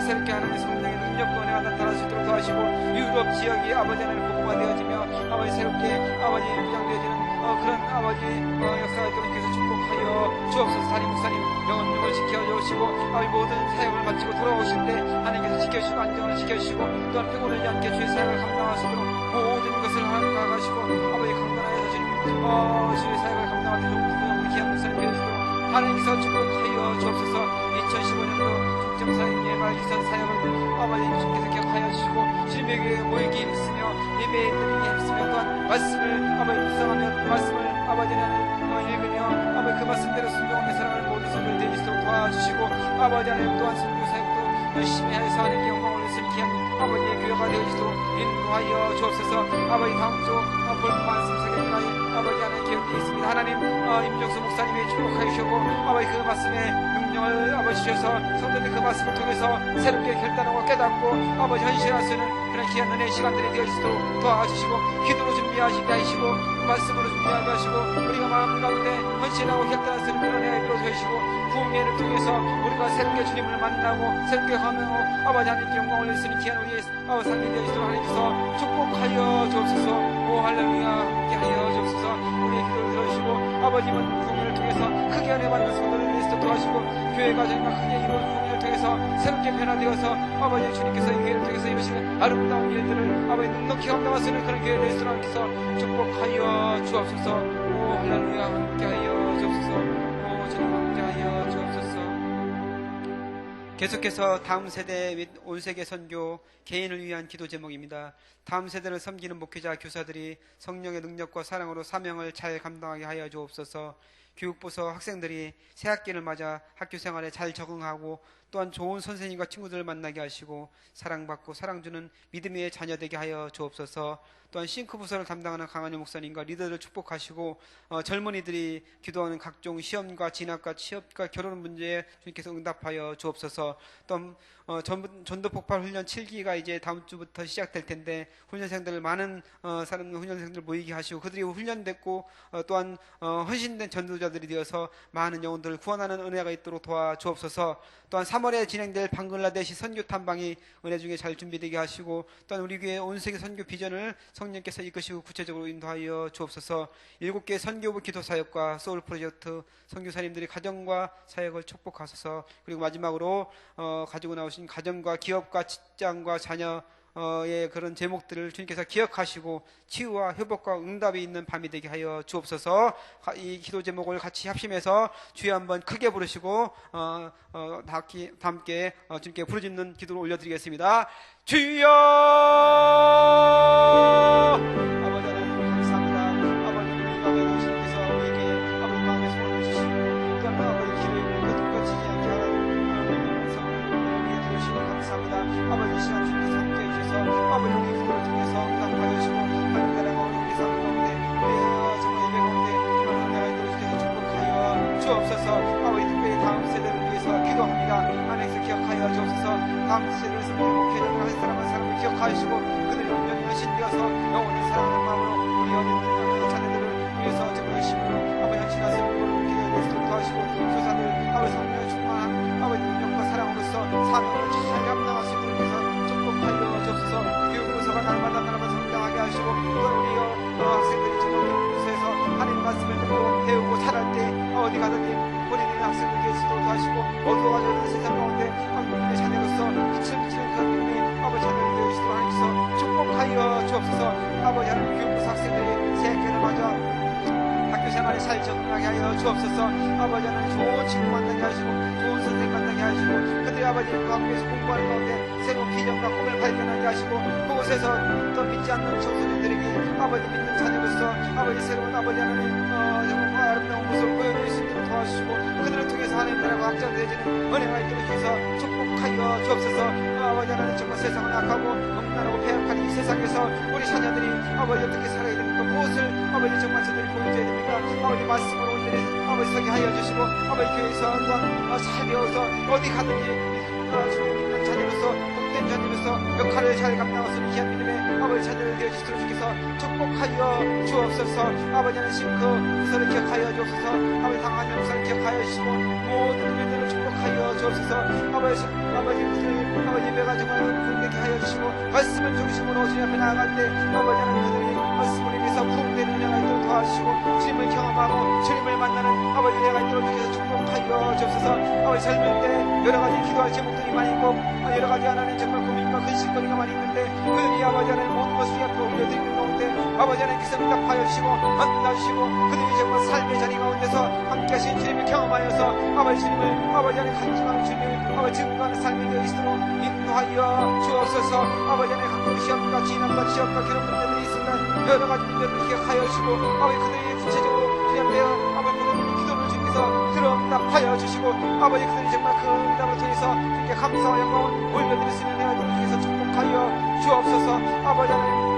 새롭게 하나님의 성령의 능력과 은혜가 나타날 수 있도록 도와주시고 유럽 지역이 아버지 하나님 복음화되어지며 아버지 새롭게 아버지 무장되어지는 그런 아버지 역사가 있도록 주께서 축복하여 주옵소서. 담임 목사님 영혼력을 지켜주시고 아버지 모든 사역을 마치고 돌아오실 때 하나님께서 지켜주시고 안정을 지켜주시고 또한 피곤하지 않게 주의 사역을 감당할 수 있도록 모든 것을 하나님 가가시고 아버지 강건하여서 주의 사역을 감당할 때 좀 귀한 목사님 되어주시도록 하나님께서 축복하여 주옵소서. 2015년도 중점사역 예말기산 사역을 아버지 주께서 기억하여 주시고 주님에게 모이기 힘쓰며 예배에 드리기 힘쓰며 또한 말씀을 아버지 묵상하며 말씀을 아버지는 읽으며 아버지 그 말씀대로 순종하며 살아가는 모든 성도들 되어주시도록 도와주시고 아버지 하나님 또한 선교 사역도 열심히 하여서 하나님께 영광을 올렸으니 귀한 아버지의 교회가 되어주시도록 인도하여 주옵소서. 아버지 다음 주 볼 말씀 사경이나의 아버지 하나님 기억되어 있습니다. 하나님 임종수 목사님이 축복하여 주시고 아버지 그 말씀에 능력을 아버지 주셔서 성도들 그 말씀을 통해서 새롭게 결단하고 깨닫고 아버지 현실할 수 있는 그런 귀한 은혜의 시간들이 되어주시도록 도와주시고 기도로 준비하시게 하시고 말씀으로 준비하게 하시고 우리가 마음 가운데 헌신하고 결단할 수 있는 그런 은혜를 주시고 구원회를 통해서 우리가 새롭게 주님을 만나고 새롭게 하며 아버지 하나님께 영광을 올렸으니 귀한 우리의 삶이 되어주시도록 하나님께서 축복하여 주옵소서. 오 할렐루야 함께 하여 주옵소서. 아버님은 공연을 통해서 크게 은혜 받는 성도를 위해서 도와주시고 교회가 정말 크게 이루어진 공연을 통해서 새롭게 변화되어서 아버지 주님께서 이 교회를 통해서 이루시는 아름다운 일들을 아버지 넉넉히 감당할 수 있는 그런 교회를 예수님께서 축복하여 주옵소서. 오 할렐루야. 함께하여 주옵소서. 오 주님 함께하여 주옵소서. 계속해서 다음 세대 및 온 세계 선교 개인을 위한 기도 제목입니다. 다음 세대를 섬기는 목회자 교사들이 성령의 능력과 사랑으로 사명을 잘 감당하게 하여 주옵소서. 교육부서 학생들이 새 학기를 맞아 학교 생활에 잘 적응하고 또한 좋은 선생님과 친구들을 만나게 하시고 사랑받고 사랑주는 믿음의 자녀 되게 하여 주옵소서. 또한 싱크부서를 담당하는 강한유 목사님과 리더를 축복하시고 젊은이들이 기도하는 각종 시험과 진학과 취업과 결혼 문제에 주님께서 응답하여 주옵소서. 또한 전도폭발 훈련 7기가 이제 다음 주부터 시작될 텐데 훈련생들 많은 훈련생들 모이게 하시고 그들이 훈련됐고 또한 헌신된 전도자들이 되어서 많은 영혼들을 구원하는 은혜가 있도록 도와주옵소서. 또한 3월에 진행될 방글라데시 선교 탐방이 은혜 중에 잘 준비되게 하시고 또한 우리 교회 온 세계 선교 비전을 성령께서 이끄시고 구체적으로 인도하여 주옵소서. 7개 선교부 기도 사역과 소울 프로젝트 선교사님들이 가정과 사역을 축복하소서. 그리고 마지막으로 가지고 나오신 가정과 기업과 직장과 자녀의 그런 제목들을 주님께서 기억하시고 치유와 회복과 응답이 있는 밤이 되게 하여 주옵소서. 이 기도 제목을 같이 합심해서 주여 한번 크게 부르시고 다 함께 주님께 부르짖는 기도를 올려드리겠습니다. 주여! 아버지 하나님 감사합니다. 아버지 우리 마음에 주님께서 우리에게 아버지 마음의 소원을 주시고 또한 아버지 길을 끝까지 않게 하는 성을 위해 주시고 감사합니다. 아버지 이 시간 주님께서 함께 해주셔서 아버지 우리 기도를 통해서 응답하여 주시고 하나님 나라가 우리 삶 가운데 우리 정말 예배 가운데 이런 은혜가 있도록 주께서 축복하여 주옵소서. 아버지 특별히 다음 세대를 위해서 기도합니다. 안에서 기억하여 주옵소서. 다음 세대에서 목회자들 한 사람 한 사람을 기억하시고 그들이 온전히 헌신되어서 영원히 사랑하는 마음으로 우리 어린 자녀들을 위해서 정말 힘으로 아버지 헌신하시는 분을 기도해 주시도록 도와주시고 교사들 아버지 성령의 충만한 아버지 능력과 사랑으로서 사명을 잘 감당할 수 있도록 해서 축복하여 주옵소서. 교육부서가 날마다 성장하게 하시고 또 우리 학생들이 정말 교육부서에서 하나님 말씀을 듣고 배우고 자랄 때 어디 가든지 본인의 학생들에게 있도록 도와주시고 어두워 가지고 세상 가운데 하나님의 자녀로서 빛을 비치는 그런 믿음이 아버지 자녀를 되어주시도록 하나님께서 축복하여 주옵소서. 아버지 하나님 교육부서 학생들이 새 학기를 맞아 학교 생활에 잘 적응하게 하여 주옵소서. 아버지 하나님 좋은 친구 만나게 하시고 좋은 선생님 만나게 하시고 그들이 아버지 그 학교에서 공부하는 가운데 새로운 비전과 꿈을 발견하게 하시고 그곳에서 또 믿지 않는 청소년들에게 아버지 믿는 자녀로서 아버지 새로운 아버지 하나님 정말 아름다운 모습을 보여줄 수 있도록 도와주시고 그들을 통해서 하나님 나라가 확장되어지는 은혜가 있도록 해서 축복하여 주옵소서. 아버지 하나님 정말 세상은 악하고 음란하고 폐역한 이 세상에서 우리 자녀들이 아버지 어떻게 살아야 됩니까? 무엇을 아버지 정말 저들이 보여줘야 됩니까? 아버지 말씀으로 온전히 아버지 서게 하여 주시고 아버지 교회에서 또한 잘 배워서 어디 가든지 주님 믿는 자녀로서 복된 자녀로서 역할을 잘 감당할 수 있는 귀한 믿음의 아버지 자녀를 되어주시도록 주께서 축복하여 주옵소서. 아버지 하나님 싱크 부서를 기억하여 주옵소서. 아버지 당한 영상을 기억하여 주시고 모든 일들을 축복하여 주옵소서. 아버지 무슨 예배가 정말 부흥되게 하여 주시고 말씀을 중심으로 주님 앞에 나아갈 때 아버지 하나님 그들이 말씀을 위해서 부흥되는 은혜가 있도록 도와주시고 주님을 경험하고 주님을 만나는 아버지 은혜가 있도록 주께서 축복하여 주옵소서. 아버지 젊을 때 여러 가지 기도할 제목들이 많이 있고 여러 가지 하나님 정말 고민과 근심거리가 많이 있는데 그들이 아버지 하나님 모든 것을 앞에 올려드리는 가운데 아버지 하나님께서 응답하여 주시고 만나주시고 그들이 정말 삶의 자리 가운데서 함께 하신 주님을 경험하여서 아버지 주님을 아버지 하나님 간증하는 주님을 아버지 증거하는 삶이 되어 있도록 인도하여 주옵소서. 아버지 하나님 각종 시험과 진학과 취업과 결혼 문제들이 있으면 여러 가지 문제들을 기억하여 주시고 아버지 그들이 구체적으로 주님 앞에 아버지 그런 기도를 주께서 들어응답하여 주시고 아버지 그들이 정말 그 응답을 통해서 주님께 감사와 영광을 올려드릴 수 있는 내가 주께서 축복하여 주옵소서. 아버지 하나님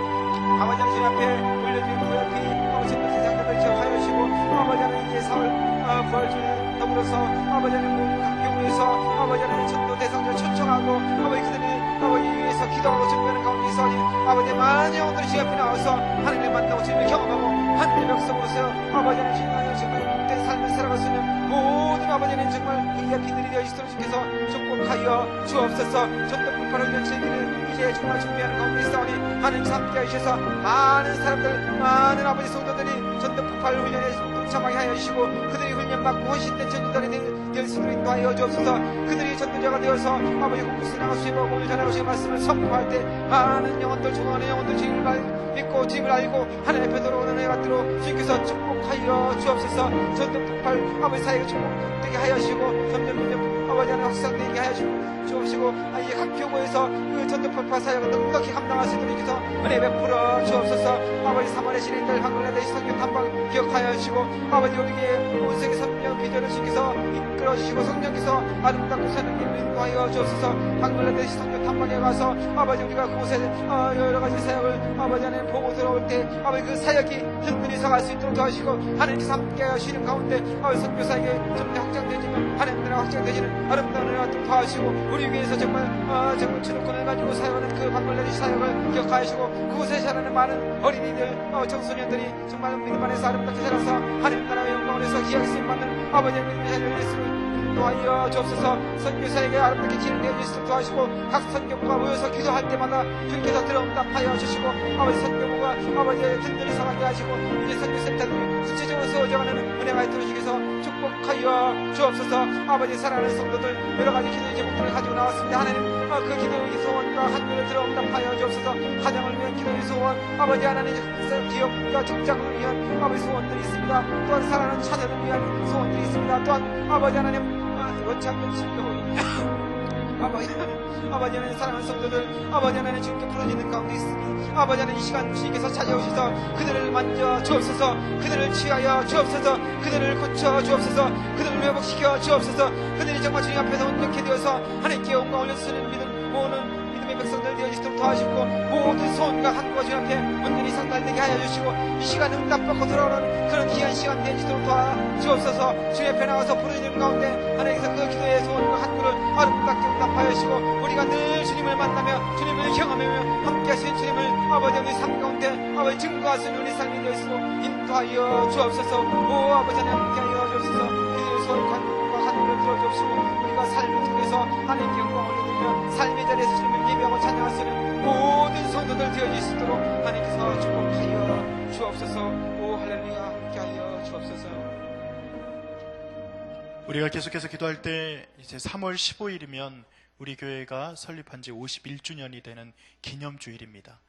주님 앞에 올려드린 구약이 아버지 전도 세상들을 기억하여 주시고 아버지 하나님 이제 4월 부활주에 더불어서 아버지 하나님 각 교회에서 아버지 하나님 전도 대상자를 초청하고 아버지 그들이 아버지 위해서 기도하고 준비하는 가운데 있어 아버지 많은 영혼들이 주님 앞에 나와서 하나님을 만나고 주님을 경험하고 하나님의 백성으로서 아버지 하나님 주님 정말 복된 삶을 살아갈 수 있는 모든 아버지 하나님 정말 귀한 비들이 되어 되시도록 주께서 축복하여 주옵소서. 전도폭발을 위한 제기를 이제 정말 준비하는 가운데 있사오니 하나님 함께 하셔서 많은 사람들, 많은 아버지 성도들이 전도폭발 훈련에 동참하게 하여 주시고 그들이 훈련받고 헌신된 전도자들이 될 수 있도록 인도하여 주옵소서. 그들이 전도자가 되어서 아버지 공부스 나가 수임하고 오늘 전하고신 말씀을 선포할 때 많은 영혼들, 중원의 영혼들 주님을 믿고 주님을 알고 하나님의 앞에 돌아오는 애 같도록 주께서 축복하여 주옵소서. 전도폭발 아버지 사역에 축복되게 하여 주시고 점점 아버지 하나님 확산되게 하여 주옵시고 이 각 교구에서 그 전도폭발 사역을 넉넉히 감당할 수 있도록 주께서 은혜 베풀어 주옵소서. 아버지 3월의 신인들 한글라데시 성경 탐방 기억하여 주시고 아버지 우리에게 온 세계 선명 비전을 주께서 이끌어 주시고 성령께서 아름답고 사는 길을 인도하여 주옵소서. 한글라데시 성경 탐방에 가서 아버지 우리가 그곳에 여러 가지 사역을 아버지 하나님 보고 들어올 때 아버지 그 사역이 든든히 서갈 수 있도록 도와주시고 하나님께서 함께 하시는 가운데 아버지 선교 사역에 좀 더 확장되지만 하나님 나라 확장되시는 아름다운 은혜와 또 도와주시고 우리 위해서 정말 주도권을 가지고 사용하는 그 방글라데시 사역을 기억하시고 그곳에 자라는 많은 어린이들 청소년들이 정말 믿음 안에서 아름답게 자라서 하나님 나라의 영광을 위해서 기약이 쓰임받는 아버지의 믿음의 자녀를 예수를 도와여 주옵소서. 선교사에게 아름답게 진행되어 주시도록 도와주시고 각 선교부가 모여서 기도할 때마다 주께서 들어응답하여 주시고 아버지 선교부가 아버지의 든든히 서가게 하시고 이제 선교센터들이 구체적으로 세워져가는 은혜가 있도록 주께서 축복하여 주옵소서. 아버지 사랑하는 성도들 여러 가지 기도의 제목들을 가지고 나왔습니다. 하나님 그 기도의 소원과 한글을 들어응답하여 주옵소서. 가정을 위한 기도의 소원, 아버지 하나님 기업과 직장을 위한 아버지 소원들이 있습니다. 또한 사랑하는 자녀를 위한 소원들이 있습니다. 또한 아버지 하나님 원창년 신교회 아버지 하나님 사랑하는 성도들 아버지 하나님 주님께 부르짖는 가운데 있으니 아버지 하나님 이 시간 주님께서 찾아오셔서 그들을 만져 주옵소서. 그들을 취하여 주옵소서. 그들을 고쳐 주옵소서. 그들을 회복시켜 주옵소서. 그들이 정말 주님 앞에서 온전케 되어서 하나님께 영광 올려주시는 믿음 모으는 믿음의 백성들 되어주시도록 도와주시고 모든 소원과 한국과 주님 앞에 온전히 상달되게 하여 주시고 이 시간 응답받고 돌아오는 그런 귀한 시간 되어주시도록 도와주옵소서. 주님 앞에 나와서 부르짖는 가운데 하나님께서 그 기도의 소원과 한국을 아름답게 응답하여 주시고 우리가 늘 주님을 만나며 주님을 경험하며 함께 하신 주님을 아버지 우리 삶 가운데 아버지 증거할 수 있는 우리 삶이 되어주시도록 인도하여 주옵소서. 오 아버지 하나님 함께 하여 주옵소서. 기도의 소원과 한국을 들어주옵시고 우리가 삶을 통해서 하나님께 영광을 올려드리며 삶의 자리에서 주님을 예배하고 찬양할 수 있는 모든 성도들 되어질 수 있도록 하나님께서 축복하여 주옵소서. 오 할렐루야 함께하여 주옵소서. 우리가 계속해서 기도할 때 이제 3월 15일이면 우리 교회가 설립한 지 51주년이 되는 기념주일입니다.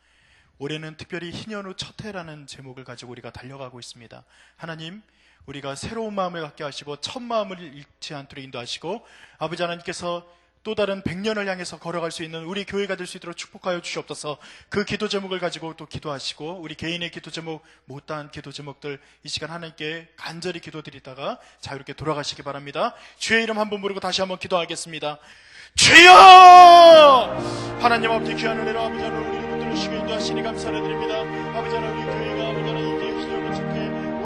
올해는 특별히 희년후 첫 해라는 제목을 가지고 우리가 달려가고 있습니다. 하나님, 우리가 새로운 마음을 갖게 하시고 첫 마음을 잃지 않도록 인도하시고 아버지 하나님께서 또 다른 100년을 향해서 걸어갈 수 있는 우리 교회가 될 수 있도록 축복하여 주시옵소서. 그 기도 제목을 가지고 또 기도하시고 우리 개인의 기도 제목, 못다한 기도 제목들 이 시간 하나님께 간절히 기도드리다가 자유롭게 돌아가시기 바랍니다. 주의 이름 한번 부르고 다시 한번 기도하겠습니다. 주여! 하나님 아버지 귀한 은혜로 아버지 하나님 우리를 붙들으시고 인도하시니 감사를 드립니다. 아버지 하나님 우리 교회가 아버지 하나님 이제 기도를 찾게